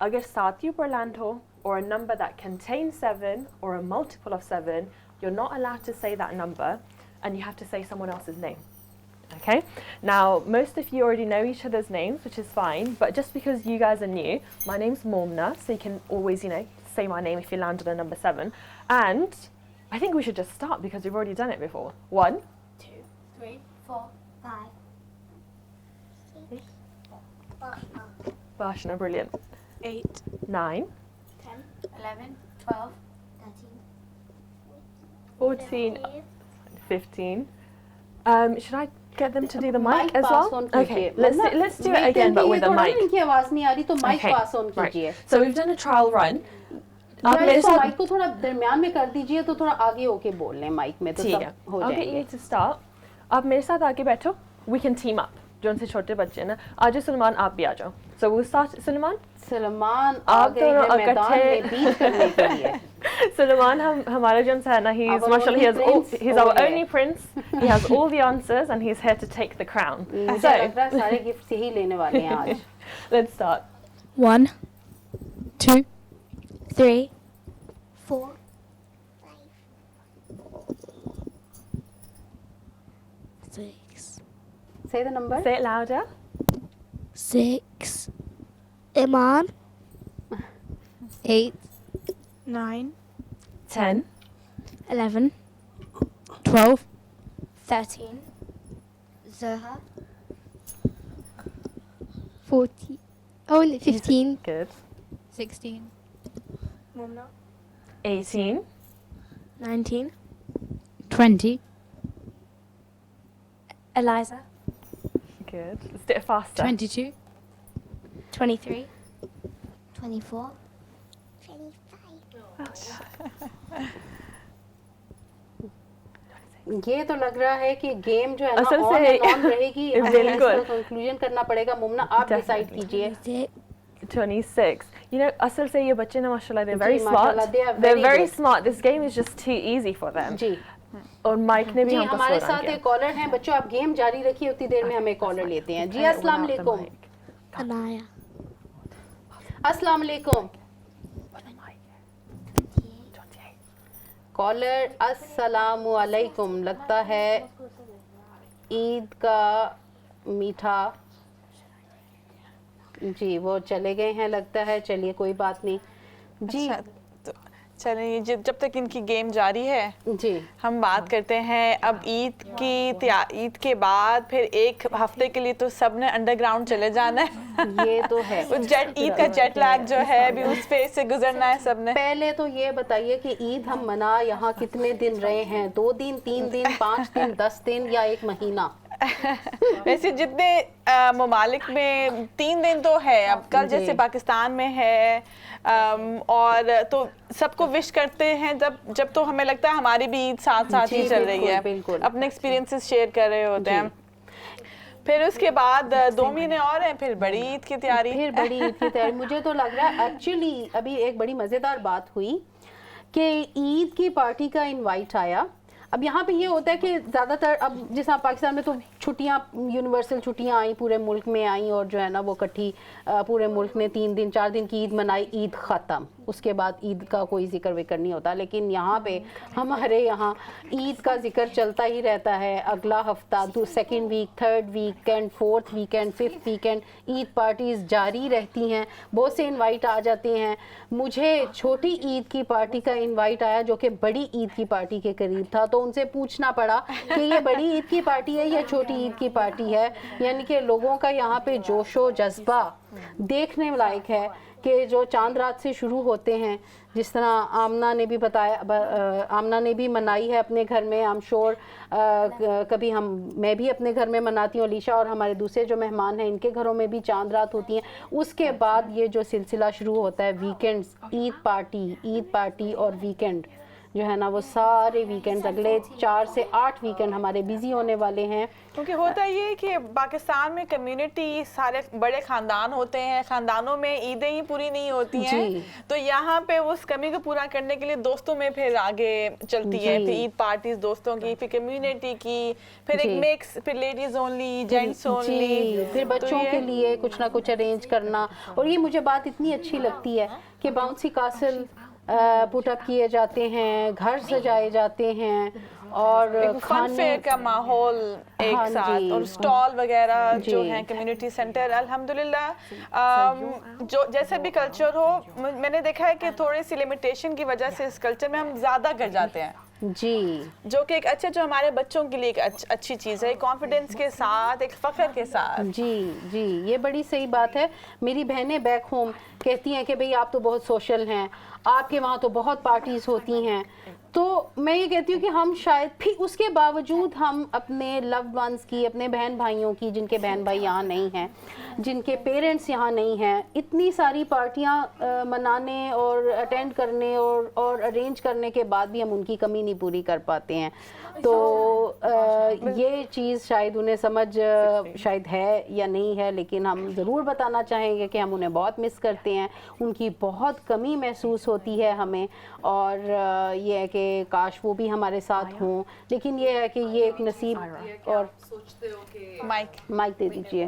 اگر 7 کے اوپر لینڈ ہو or a number that contains 7 or a multiple of 7, you're not allowed to say that number and you have to say someone else's name. Okay? Now, most of you already know each other's names, which is fine, but just because you guys are new, my name's Momna, so you can always, say my name if you land on a number 7. And I think we should just start because we've already done it before. 1 2 3 4 5 6 Bashna, brilliant. 8 9 10 11 12 14 15. Should I get them to do the mic as pass well? on Okay, کیجیے. let's do it again, but with a mic. ان کی آواز نہیں آ رہی تو mic Okay, پاس آن right. کیجیے. So we've done a trial run. آپ میرے mic ساتھ کو تھوڑا درمیان میں کر دیجیے تو تھوڑا آگے ہو کے بول لیں مائک میں, تو ٹھیک ہے. سب ہو I'll جائیں get گے. you to start. آپ میرے ساتھ آگے بیٹھو. We can team up. جو ان سے چھوٹے بچے ہیں نا, آج سلمان آپ بھی آ جاؤ. So we'll start. Salman Salman آ آپ گئے دونوں ہیں میدان میں اکٹھے بیٹ کرنے کے لیے. سلمان ہمارا جو ہے نا, he's mashallah, he's our only prince. He has all the answers and he's here to take the crown. مجھے لگ رہا ہے سارے گفٹ یہی لینے والے ہیں آج. Let's start. 1 2 3 4 6 Say the number. Say it louder. 6 Iman 8 9 10 11 12 13 Zaha 14 oh 15 Good. 16 Momna 18 19 20 Eliza Good. Let's do it faster. 22 23 24 یہ تو لگ رہا ہے کہ گیم جو ہے نا اصل آن سے اینڈ آن رہے گی. بالکل. کنکلوژن کرنا پڑے گا. ممنا آپ ڈیسائیڈ کیجیے. 26. اصل سے یہ بچے نا ماشاءاللہ they're very جی، smart. ماشاءاللہ, they are They're very very good. smart. This game is just too easy for them. جی اور مائک نے بھی جی ہم کو ہمارے سلام ساتھ کیا. ایک کالر ہیں. بچوں آپ گیم جاری رکھیے, اتنی دیر میں ہم ایک کالر لیتے ہیں. جی السلام علیکم. Anaya السلام علیکم کالر. السلام علیکم. لگتا ہے عید کا میٹھا جی وہ چلے گئے ہیں لگتا ہے. چلیے کوئی بات نہیں. جی چلیں جب تک ان کی گیم جاری ہے جی ہم بات کرتے ہیں اب عید عید کے بعد پھر ایک ہفتے کے لیے تو سب نے انڈر گراؤنڈ چلے جانا ہے. یہ تو ہے. عید کا جیٹ لیگ جو ہے ابھی اس پہ سے گزرنا ہے سب نے. پہلے تو یہ بتائیے کہ عید ہم منا یہاں کتنے دن رہے ہیں؟ 2 دن 3 دن 5 دن 10 دن یا 1 مہینہ؟ ویسے جتنے ممالک میں 3 دن تو ہے. اب کل جیسے پاکستان میں ہے اور تو سب کو وش کرتے ہیں جب تو ہمیں لگتا ہے ہماری بھی عید ساتھ ساتھ ہی چل رہی ہے. اپنے ایکسپیرینسز شیئر کر رہے ہوتے ہیں. پھر اس کے بعد 2 مہینے اور ہیں پھر بڑی عید کی تیاری. مجھے تو لگ رہا ہے ایکچولی ابھی ایک بڑی مزیدار بات ہوئی کہ عید کی پارٹی کا انوائٹ آیا. اب یہاں پہ یہ ہوتا ہے کہ زیادہ تر اب جس طرح پاکستان میں تو چھٹیاں یونیورسل چھٹیاں آئیں پورے ملک میں آئیں اور جو ہے نا وہ کٹھی پورے ملک نے 3 دن 4 دن کی عید منائی, عید ختم, اس کے بعد عید کا کوئی ذکر وکر نہیں ہوتا. لیکن یہاں پہ ہمارے یہاں عید کا ذکر چلتا ہی رہتا ہے. اگلا ہفتہ 2nd week 3rd weekend 4th weekend 5th weekend Eid parties جاری رہتی ہیں. بہت سے انوائٹ آ جاتے ہیں. مجھے چھوٹی عید کی پارٹی کا انوائٹ آیا جو کہ بڑی عید کی پارٹی کے قریب تھا, تو ان سے پوچھنا پڑا کہ یہ بڑی عید کی پارٹی ہے یا چھوٹی عید کی پارٹی ہے. یعنی کہ لوگوں کا یہاں پہ جوش و جذبہ دیکھنے لائق ہے کہ جو چاند رات سے شروع ہوتے ہیں, جس طرح آمنہ نے بھی بتایا, آمنہ نے بھی منائی ہے اپنے گھر میں. I'm sure کبھی میں بھی اپنے گھر میں مناتی ہوں, علیشہ اور ہمارے دوسرے جو مہمان ہیں ان کے گھروں میں بھی چاند رات ہوتی ہیں. اس کے بعد یہ جو سلسلہ شروع ہوتا ہے ویکینڈز, عید پارٹی اور ویکینڈ جو ہے نا وہ سارے ویکینڈز اگلے 4 سے 8 ویکینڈ ہمارے بیزی ہونے والے ہیں. کیونکہ ہوتا یہ کہ پاکستان میں کمیونٹی سارے بڑے خاندان ہوتے ہیں, خاندانوں میں عیدیں ہی پوری نہیں ہوتی ہیں, تو یہاں پہ اس کمی کو پورا کرنے کے لیے دوستوں میں پھر آگے چلتی ہے, پھر عید پارٹیز دوستوں کی, پھر کمیونٹی کی, پھر ایک مکس, پھر لیڈیز اونلی, جینٹس اونلی, پھر بچوں کے لیے کچھ نہ کچھ ارینج کرنا. اور یہ مجھے بات اتنی اچھی لگتی ہے کہ باؤنسی کاسل پٹ اپ کیے جاتے ہیں, گھر سجائے جاتے ہیں, اور فن فیئر کا ماحول ایک ساتھ, اور سٹال وغیرہ جو ہیں کمیونٹی سینٹر. الحمدللہ جو جیسے بھی کلچر ہو, میں نے دیکھا ہے کہ تھوڑی سی لمیٹیشن کی وجہ سے اس کلچر میں ہم زیادہ کر جاتے ہیں, جی, جو کہ ایک اچھا, جو ہمارے بچوں کے لیے ایک اچھی چیز ہے, کانفیڈنس کے ساتھ, ایک فخر کے ساتھ. جی, یہ بڑی صحیح بات ہے. میری بہنیں بیک ہوم کہتی ہیں کہ بھئی آپ تو بہت سوشل ہیں, آپ کے وہاں تو بہت پارٹیز ہوتی ہیں. تو میں یہ کہتی ہوں کہ ہم شاید بھی اس کے باوجود ہم اپنے لوڈ ونس کی, اپنے بہن بھائیوں کی, جن کے بہن بھائی یہاں نہیں ہیں, جن کے پیرنٹس یہاں نہیں ہیں, اتنی ساری پارٹیاں منانے اور اٹینڈ کرنے اور ارینج کرنے کے بعد بھی ہم ان کی کمی نہیں پوری کر پاتے ہیں. تو یہ چیز شاید انہیں سمجھ شاید ہے یا نہیں ہے, لیکن ہم ضرور بتانا چاہیں گے کہ ہم انہیں بہت مس کرتے ہیں, ان کی بہت کمی محسوس ہوتی ہے ہمیں, اور یہ ہے کہ کاش وہ بھی ہمارے ساتھ ہوں. لیکن یہ ہے کہ یہ ایک نصیب. اور مائک دے دیجئے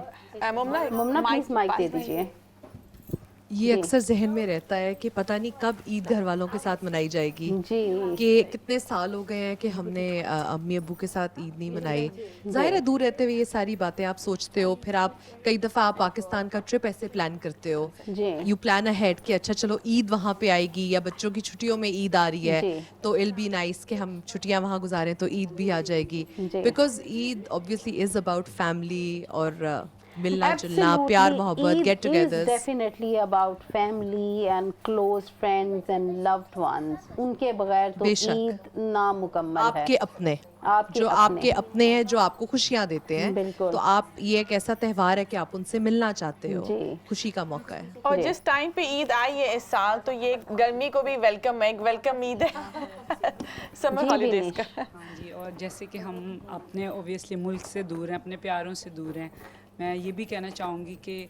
ممنہ, پلیز مائک دے دیجئے. یہ اکثر ذہن میں رہتا ہے کہ پتہ نہیں کب عید گھر والوں کے ساتھ منائی جائے گی, کہ کتنے سال ہو گئے ہیں کہ ہم نے امی ابو کے ساتھ عید نہیں منائی. ظاہر ہے دور رہتے ہوئے یہ ساری باتیں آپ سوچتے ہو, پھر آپ کئی دفعہ آپ پاکستان کا ٹرپ ایسے پلان کرتے ہو, یو پلان اہیڈ کہ اچھا چلو عید وہاں پہ آئے گی, یا بچوں کی چھٹیوں میں عید آ رہی ہے تو اٹ بی نائس کہ ہم چھٹیاں وہاں گزاریں تو عید بھی آ جائے گی. Because Eid obviously is about family اور ملنا جلنا, پیار محبت, get togethers. Definitely about family and close friends and loved ones. ان کے بغیر تو عید نامکمل ہے. آپ کے اپنے, جو آپ کے اپنے ہیں, جو آپ کو خوشیاں دیتے ہیں, تو آپ یہ ایک ایسا تہوار ہے کہ آپ ان سے ملنا چاہتے ہو, خوشی کا موقع ہے. اور جس ٹائم پہ عید آئی ہے اس سال, تو یہ گرمی کو بھی ویلکم ہے, ایک ویلکم عید ہے سمر ہالیڈیز کا. جی, اور جیسے کہ ہم اپنے اوبیسلی ملک سے دور ہیں, اپنے پیاروں سے دور ہیں, میں یہ بھی کہنا چاہوں گی کہ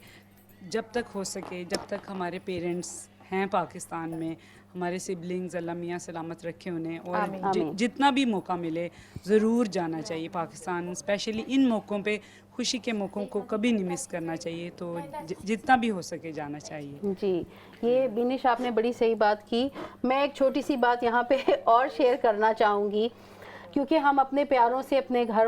جب تک ہو سکے, جب تک ہمارے پیرنٹس ہیں پاکستان میں, ہمارے سبلنگز, اللہ میاں سلامت رکھے انہیں, اور جتنا بھی موقع ملے ضرور جانا چاہیے پاکستان. اسپیشلی ان موقعوں پہ, خوشی کے موقعوں کو کبھی نہیں مس کرنا چاہیے, تو جتنا بھی ہو سکے جانا چاہیے. جی, یہ بینش آپ نے بڑی صحیح بات کی. میں ایک چھوٹی سی بات یہاں پہ اور شیئر کرنا چاہوں گی, کیونکہ ہم اپنے پیاروں سے, اپنے گھر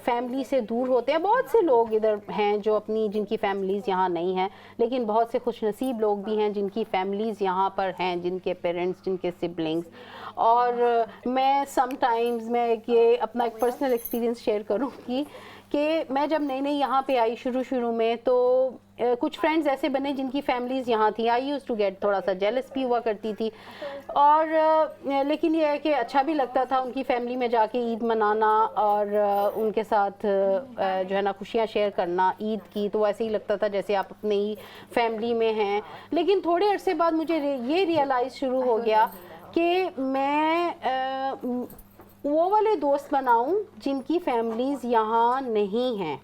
فیملی سے دور ہوتے ہیں. بہت سے لوگ ادھر ہیں جو جن کی فیملیز یہاں نہیں ہیں, لیکن بہت سے خوش نصیب لوگ بھی ہیں جن کی فیملیز یہاں پر ہیں, جن کے پیرنٹس, جن کے سبلنگز. اور میں سم ٹائمز میں یہ اپنا ایک پرسنل ایکسپیرینس شیئر کروں گی کہ میں جب نئی یہاں پہ آئی شروع میں, تو کچھ فرینڈز ایسے بنے جن کی فیملیز یہاں تھیں. آئی یوز ٹو گیٹ, تھوڑا سا جیلس بھی ہوا کرتی تھی, اور لیکن یہ ہے کہ اچھا بھی لگتا تھا ان کی فیملی میں جا کے عید منانا, اور ان کے ساتھ جو ہے نا خوشیاں شیئر کرنا عید کی. تو ایسے ہی لگتا تھا جیسے آپ اپنی ہی فیملی میں ہیں. لیکن تھوڑے عرصے بعد مجھے یہ ریئلائز شروع ہو گیا کہ میں وہ والے دوست بناؤں جن کی فیملیز یہاں نہیں ہیں,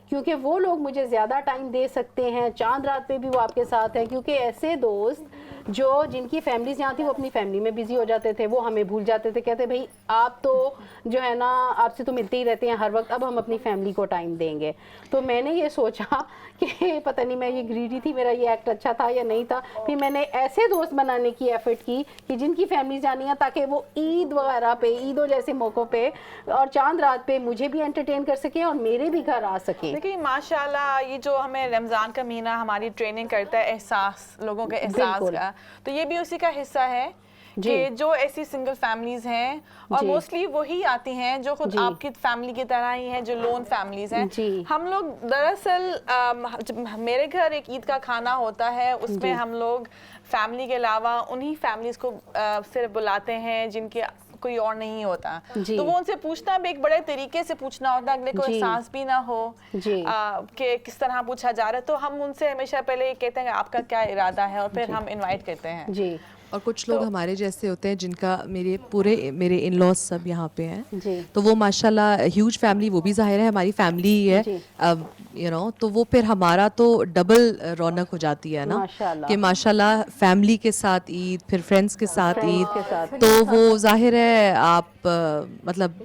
کیونکہ وہ لوگ مجھے زیادہ ٹائم دے سکتے ہیں. چاند رات پہ بھی وہ آپ کے ساتھ ہیں, کیونکہ ایسے دوست جو جن کی فیملیز یہاں تھی وہ اپنی فیملی میں بزی ہو جاتے تھے, وہ ہمیں بھول جاتے تھے, کہتے بھائی آپ تو جو ہے نا آپ سے تو ملتے ہی رہتے ہیں ہر وقت, اب ہم اپنی فیملی کو ٹائم دیں گے. تو میں نے یہ سوچا کہ پتہ نہیں میں یہ گریڈی تھی, میرا یہ ایکٹ اچھا تھا یا نہیں تھا, پھر میں نے ایسے دوست بنانے کی ایفرٹ کی کہ جن کی فیملیز جانی ہیں تاکہ وہ عید وغیرہ پہ, عیدوں جیسے موقعوں پہ اور چاند رات پہ مجھے بھی انٹرٹین کر سکیں اور میرے بھی گھر آ سکیں. دیکھیے ماشاءاللہ یہ جو ہمیں رمضان کا مہینہ ہماری ٹریننگ کرتا ہے احساس, لوگوں کے احساس کا, تو یہ بھی اسی کا حصہ ہے کہ جو ایسی سنگل فیملیز ہیں اور موسٹلی وہی آتی ہیں جو خود آپ کی فیملی کی طرح ہی ہیں, جو لون فیملیز ہیں. ہم لوگ دراصل میرے گھر ایک عید کا کھانا ہوتا ہے, اس میں ہم لوگ فیملی کے علاوہ انہی فیملیز کو صرف بلاتے ہیں جن کے کوئی اور نہیں ہوتا, تو وہ ان سے پوچھنا بھی ایک بڑے طریقے سے پوچھنا ہوتا ہے, اگلے کو احساس بھی نہ ہو کہ کس طرح پوچھا جا رہا ہے. تو ہم ان سے ہمیشہ پہلے یہ کہتے ہیں کہ آپ کا کیا ارادہ ہے, اور پھر ہم انوائٹ کرتے ہیں. اور کچھ لوگ ہمارے جیسے ہوتے ہیں جن کا میرے ان لاز سب یہاں پہ ہیں, تو وہ ماشاءاللہ ہیوج فیملی, وہ بھی ظاہر ہے ہماری فیملی ہی ہے, یو نو, تو وہ پھر ہمارا تو ڈبل رونق ہو جاتی ہے نا کہ ماشاءاللہ فیملی کے ساتھ عید, پھر فرینڈس کے ساتھ عید, تو وہ ظاہر ہے آپ مطلب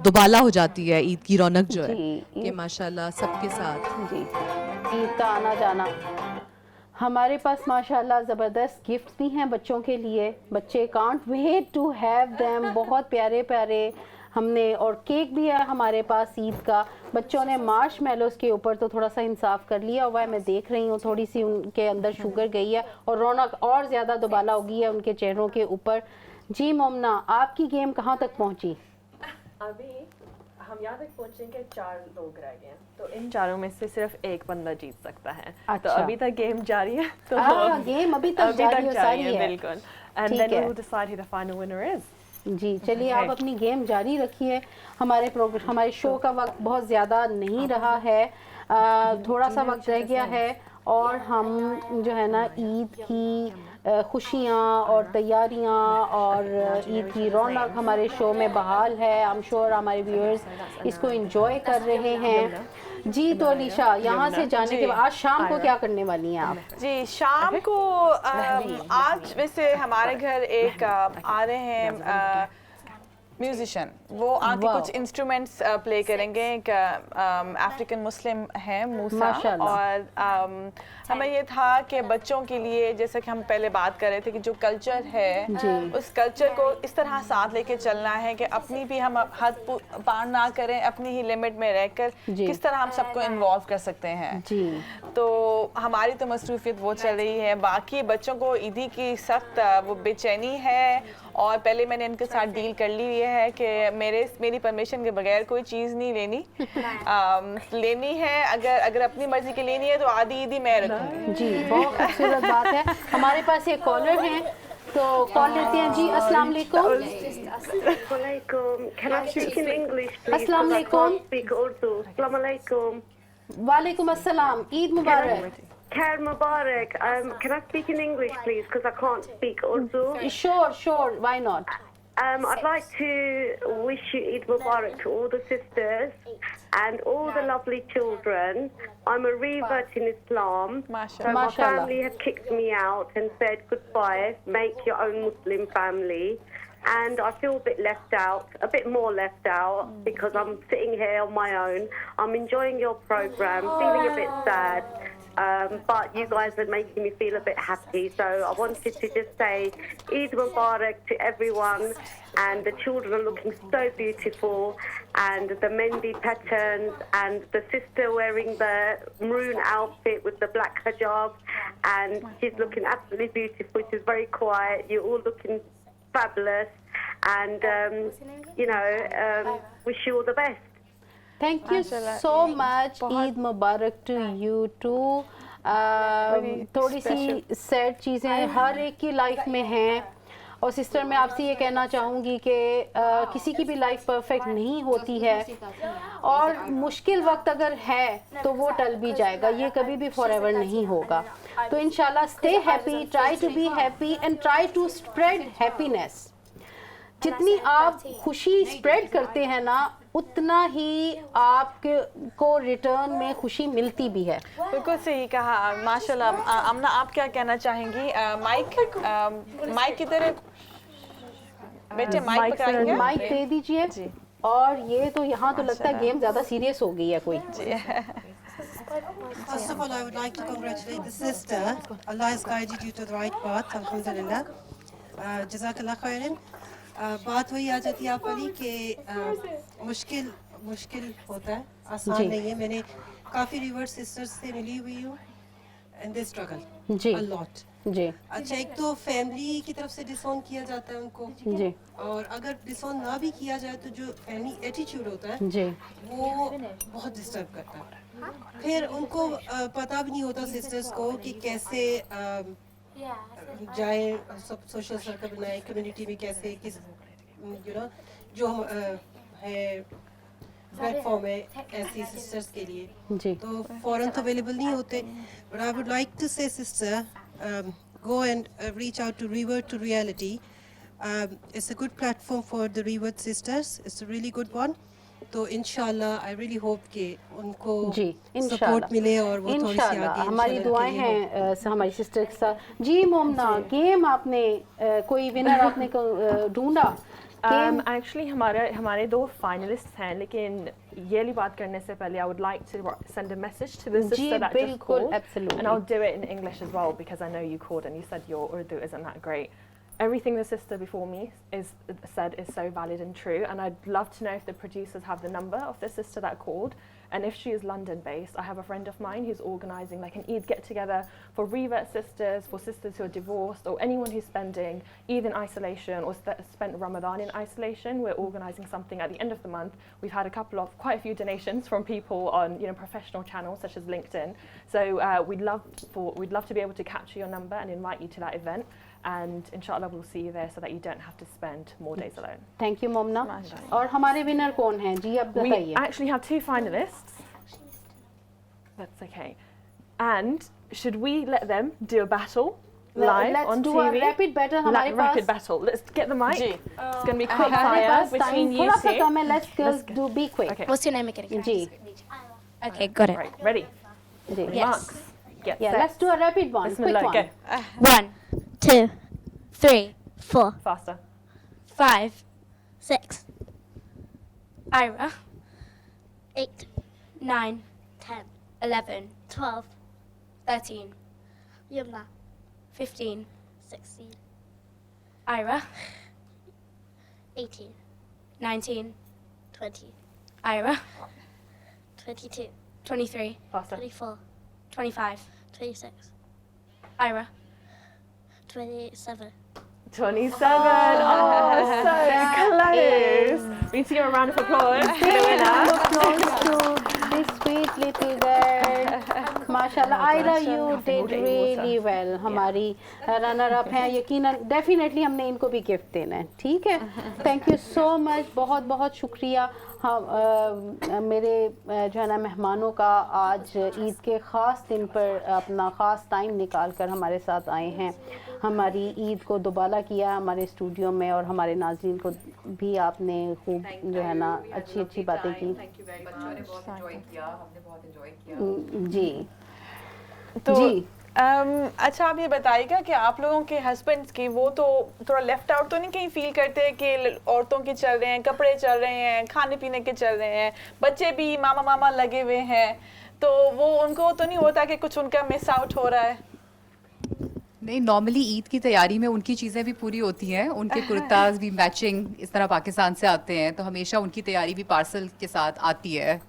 دوبالا ہو جاتی ہے عید کی رونق جو ہے کہ ماشاءاللہ سب کے ساتھ عید کا آنا جانا. ہمارے پاس ماشاءاللہ زبردست گفٹس بھی ہیں بچوں کے لیے, بچے can't wait to have them, بہت پیارے پیارے ہم نے, اور کیک بھی ہے ہمارے پاس عید کا. بچوں نے مارش میلوز کے اوپر تو تھوڑا سا انصاف کر لیا ہوا ہے, میں دیکھ رہی ہوں تھوڑی سی ان کے اندر شوگر گئی ہے اور رونق اور زیادہ دوبالا ہو گئی ہے ان کے چہروں کے اوپر. جی مومنہ, آپ کی گیم کہاں تک پہنچی؟ ابھی ہم یہاں تک پہنچیں کہ 4 لوگ رہ گئے ہیں, تو ان 4 میں سے صرف ایک بندہ جیت سکتا ہے. تو ابھی تک گیم جاری ہے, تو گیم ابھی تک جاری ہے, بالکل. And then we will decide who the final winner is. جی چلیے آپ اپنی گیم جاری رکھیے. ہمارے شو کا وقت بہت زیادہ نہیں رہا ہے, تھوڑا سا وقت رہ گیا ہے, اور ہم جو ہے نا عید کی خوشیاں اور تیاریاں اور عید کی رونق ہمارے شو میں بحال ہے. I'm sure ہمارے ویورز اس کو انجوائے کر رہے ہیں. جی تو علیشہ, یہاں سے جانے کے بعد آج شام کو کیا کرنے والی ہیں آپ؟ جی شام کو آج ویسے ہمارے گھر ایک آ رہے ہیں میوزیشین, وہ آ کے کچھ انسٹرومنٹس پلے کریں گے. ایک افریقن مسلم ہے موسیٰ, اور ہمیں یہ تھا کہ بچوں کے لیے, جیسا کہ ہم پہلے بات کر رہے تھے کہ جو کلچر ہے اس کلچر کو اس طرح ساتھ لے کے چلنا ہے کہ اپنی بھی ہم حد پار نہ کریں, اپنی ہی لمٹ میں رہ کر کس طرح ہم سب کو انوالو کر سکتے ہیں. تو ہماری تو مصروفیت وہ چل رہی ہے. باقی بچوں کو عیدی کی سخت وہ بے چینی ہے, اور پہلے میں نے ان کے ساتھ ڈیل کر لی یہ ہے کہ میری پرمیشن کے بغیر کوئی چیز نہیں لینی ہے. اگر اپنی مرضی کی لینی ہے تو آدھی عیدی میں رکھوں گی. جی بہت خوبصورت بات ہے. ہمارے پاس ایک کالر ہیں, تو کال لیتے ہیں. جی السلام علیکم. السلام علیکم. السلام علیکم. وعلیکم السلام. عید مبارک. Khair Mubarak. Can I speak in English, please? Because I can't speak Urdu. Sure. Why not? I'd like to wish you Eid Mubarak to all the sisters and all the lovely children. I'm a revert in Islam. So my family have kicked me out and said goodbye. Make your own Muslim family. And I feel a bit left out, a bit more left out, because I'm sitting here on my own. I'm enjoying your program, feeling a bit sad. But you guys are making me feel a bit happy, so I wanted to just say Eid Mubarak to everyone, and the children are looking so beautiful, and the Mendi patterns, and the sister wearing the maroon outfit with the black hijab, and she's looking absolutely beautiful. She's very quiet. You're all looking fabulous, and wish you all the best. Thank you so much. Eid Mubarak to you too. تھوڑی سی sad چیزیں ہر ایک کی life میں ہیں, اور sister میں آپ سے یہ کہنا چاہوں گی کہ کسی کی بھی لائف پرفیکٹ نہیں ہوتی ہے, اور مشکل وقت اگر ہے تو وہ ٹل بھی جائے گا, یہ کبھی بھی فار ایور نہیں ہوگا. تو انشاءاللہ stay happy, try to be happy and try to spread happiness. جتنی آپ خوشی اسپریڈ کرتے ہیں نا, उतना ही आपको रिटर्न में खुशी मिलती भी है। बिल्कुल सही कहा माशाल्लाह। अमना आप क्या कहना चाहेंगी? माइक किधर है बेटे? माइक पकड़ाइए, माइक दे दीजिए। और ये तो यहाँ तो लगता है गेम ज़्यादा सीरियस हो गई है कोई। First of all, I would like to congratulate the sister. Allah has guided you to the right path. Alhamdulillah. Jazakallah khairan. बात वही आ जाती है आप वाली कि मुश्किल होता है, आसान नहीं है। मैंने काफ़ी रिवर्स सिस्टर्स से मिली हुई हूँ एंड दे स्ट्रगल जी अ लॉट जी। अच्छा, एक तो फैमिली की तरफ से डिसऑन किया जाता है उनको जी, और अगर डिसऑन ना भी किया जाए तो जो फैमिली एटीट्यूड होता है जी वो बहुत डिस्टर्ब करता है। फिर उनको पता भी नहीं होता सिस्टर्स को कि कैसे जाए, सब सोशल सर्कल बनाए, कम्युनिटी में कैसे किस जो हम है प्लेटफॉर्म है ऐसी सिस्टर्स के लिए जी, तो फौरन तो अवेलेबल नहीं होते। But I would like to say sister go and reach out to Revert to Reality. It's a good platform for the Revert sisters. It's a really good one. तो इंशाल्लाह I really hope कि उनको support मिले और वो थोड़ी सी आगे हमारी दुआएं हैं हमारी सिस्टर के साथ। जी मोमना, गेम आपने कोई विनर आपने ढूंढा? एक्चुअली हमारे 2 फाइनलिस्ट हैं, लेकिन ये वाली बात करने से पहले I would like to send a message to the sister that just called, and I will do it in English as well because I know you called and you said your Urdu isn't that great. Everything the sister before me said is so valid and true, and I'd love to know if the producers have the number of the sister that called, and if she is London based. I have a friend of mine who's organising like an Eid get together for revert sisters, for sisters who are divorced, or anyone who's spending Eid in isolation or spent Ramadan in isolation. We're organising something at the end of the month. We've had quite a few donations from people on professional channels such as LinkedIn. So we'd love to be able to capture your number and invite you to that event. And inshallah we'll see you there so that you don't have to spend more days alone. Thank you मोमना। और हमारे winner कौन हैं जी, अब बताइए। We actually have 2 finalists. That's okay. And should we let them do a battle live Let's on do TV? a rapid battle हमारे पास। Rapid battle. Let's get the mic. It's going to be quick हमारे fire pass between time you थोड़ा सा two. कम है। Let's do be quick. Okay. What's your name again? Ji Okay, got it. Right, ready? Ji. Yes. Get Yeah, set. let's do a rapid one. Quick Bismillah, one. go. 1, 2, 3, 4, Faster. 5, 6. Ira. 8, 9, 10, 11, 12, 13. Yumna. 15, 16. Ira. 18, 19, 20. Ira. 22, 23, Faster. 24, 25, 26. Ira. 27. 27. Oh, so close. We need to give a round of applause for the winner. Close to this sweet little girl. माशाल्लाह Ayra, you did really well. हमारी runner up हैं, यकीनन definitely हमने इनको भी gift देना है। ठीक है, थैंक यू सो मच, बहुत बहुत शुक्रिया। हम मेरे जो है ना मेहमानों का आज ईद के ख़ास दिन पर अपना ख़ास टाइम निकाल कर हमारे साथ आए हैं, हमारी ईद को दुबाला किया हमारे स्टूडियो में, और हमारे नाज़रीन को भी आपने खूब जो है ना अच्छी बातें की। बच्चों ने बहुत एंजॉय किया, हमने बहुत एंजॉय किया। जी तो जी। अच्छा आप ये बताइएगा कि आप लोगों के हस्बैंड्स की वो तो थोड़ा लेफ्ट आउट तो नहीं कहीं फील करते कि औरतों के चल रहे हैं, कपड़े चल रहे हैं, खाने पीने के चल रहे हैं, बच्चे भी मामा लगे हुए हैं, तो वो उनको तो नहीं होता कि कुछ उनका मिस आउट हो रहा है? नहीं, नॉर्मली ईद की तैयारी में उनकी चीज़ें भी पूरी होती हैं, उनके कुर्ताज भी मैचिंग इस तरह पाकिस्तान से आते हैं, तो हमेशा उनकी तैयारी भी पार्सल के साथ आती है,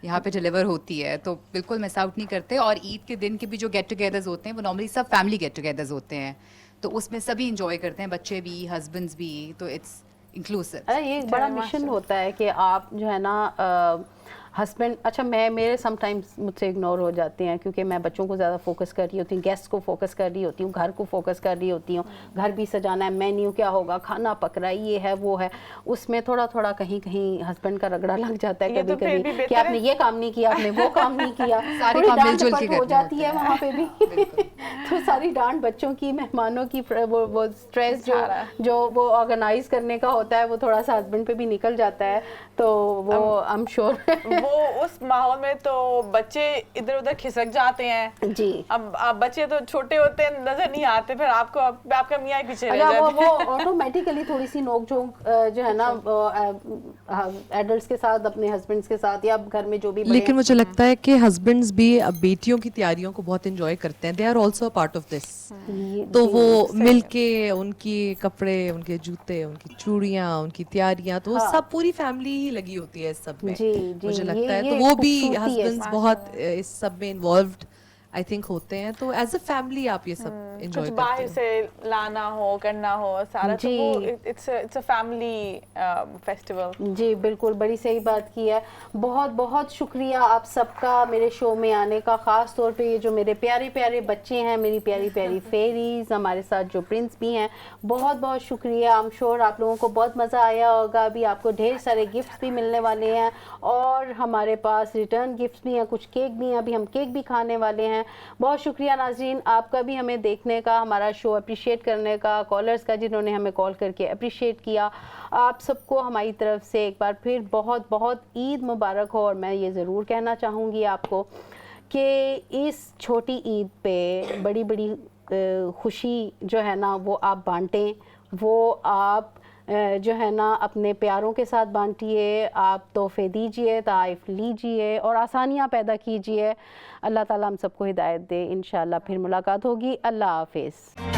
यहाँ पे डिलीवर होती है, तो बिल्कुल मिस आउट नहीं करते। और ईद के दिन के भी जो गेट टुगेदर्स होते हैं वो नॉर्मली सब फैमिली गेट टुगेदर्स होते हैं, तो उसमें सभी इंजॉय करते हैं, बच्चे भी, हस्बैंड्स भी, तो इट्स इंक्लूसिव। ये एक बड़ा मिशन होता है कि आप जो है ना ہسبینڈ اچھا میں میرے سم ٹائمز مجھ سے اگنور ہو جاتے ہیں کیونکہ میں بچوں کو زیادہ فوکس کر رہی ہوتی ہوں, گیسٹ کو فوکس کر رہی ہوتی ہوں, گھر کو فوکس کر رہی ہوتی ہوں, گھر بھی سجانا ہے, مینیو کیا ہوگا, کھانا پک رہا ہے, یہ ہے وہ ہے, اس میں تھوڑا تھوڑا کہیں کہیں ہسبینڈ کا رگڑا لگ جاتا ہے کبھی کبھی کہ آپ نے یہ کام نہیں کیا, آپ نے وہ کام نہیں کیا, سارے کام مل جل کے ہو جاتی ہے وہاں پہ بھی. تو ساری ڈانٹ بچوں کی, مہمانوں کی, وہ اسٹریس جو وہ آرگنائز کرنے کا ہوتا ہے وہ تھوڑا سا ہسبینڈ پہ بھی نکل جاتا ہے. تو وہ آئی ایم شیور وہ اس ماحول میں تو بچے ادھر ادھر کھسک جاتے ہیں. جی اب بچے تو چھوٹے ہوتے ہیں, نظر نہیں آتے, پھر آپ کا میاں ہی پیچھے رہ جاتے ہیں. وہ آٹومیٹیکلی تھوڑی سی نوک جھونک جو ہے نا ایڈلٹس کے ساتھ, اپنے ہسبینڈس کے ساتھ یا گھر میں جو بھی. لیکن مجھے لگتا ہے کہ ہسبینڈز بھی بیٹیوں کی تیاریوں کو بہت انجوائے کرتے ہیں, they are also part of this. تو وہ مل کے ان کی کپڑے, ان کے جوتے, ان کی چوڑیاں, ان کی تیاریاں, تو سب پوری فیملی ہی لگی ہوتی ہے اس سب میں. مجھے لگتا ہے تو وہ بھی ہسبینڈز بہت اس سب میں انوالوڈ آئی تھنک ہوتے ہیں. تو ایز اے فیملی آپ یہ سب انجوائے کرتے باہر سے لانا ہو, کرنا ہو سارا, تو وہ اٹس اے فیملی فیسٹیول. جی بالکل, بڑی صحیح بات کی ہے. بہت بہت شکریہ آپ سب کا میرے شو میں آنے کا, خاص طور پہ یہ جو میرے پیارے پیارے بچے ہیں, میری پیاری پیاری فیریز, ہمارے ساتھ جو پرنس بھی ہیں, بہت بہت شکریہ. آئی ایم شیور آپ لوگوں کو بہت مزہ آیا ہوگا. ابھی آپ کو ڈھیر سارے گفٹس بھی ملنے والے ہیں اور ہمارے پاس ریٹرن گفٹس بھی ہیں, کچھ کیک بھی ہیں, ابھی ہم کیک بھی کھانے والے ہیں. بہت شکریہ ناظرین آپ کا بھی ہمیں دیکھنے کا, ہمارا شو اپریشیٹ کرنے کا, کالرز کا جنہوں نے ہمیں کال کر کے اپریشیٹ کیا. آپ سب کو ہماری طرف سے ایک بار پھر بہت بہت عید مبارک ہو. اور میں یہ ضرور کہنا چاہوں گی آپ کو کہ اس چھوٹی عید پہ بڑی بڑی خوشی جو ہے نا وہ آپ بانٹیں, وہ آپ جو ہے نا اپنے پیاروں کے ساتھ بانٹیے, آپ تحفے دیجئے, تحائف لیجئے اور آسانیاں پیدا کیجئے. اللہ تعالیٰ ہم سب کو ہدایت دے. انشاءاللہ پھر ملاقات ہوگی. اللہ حافظ.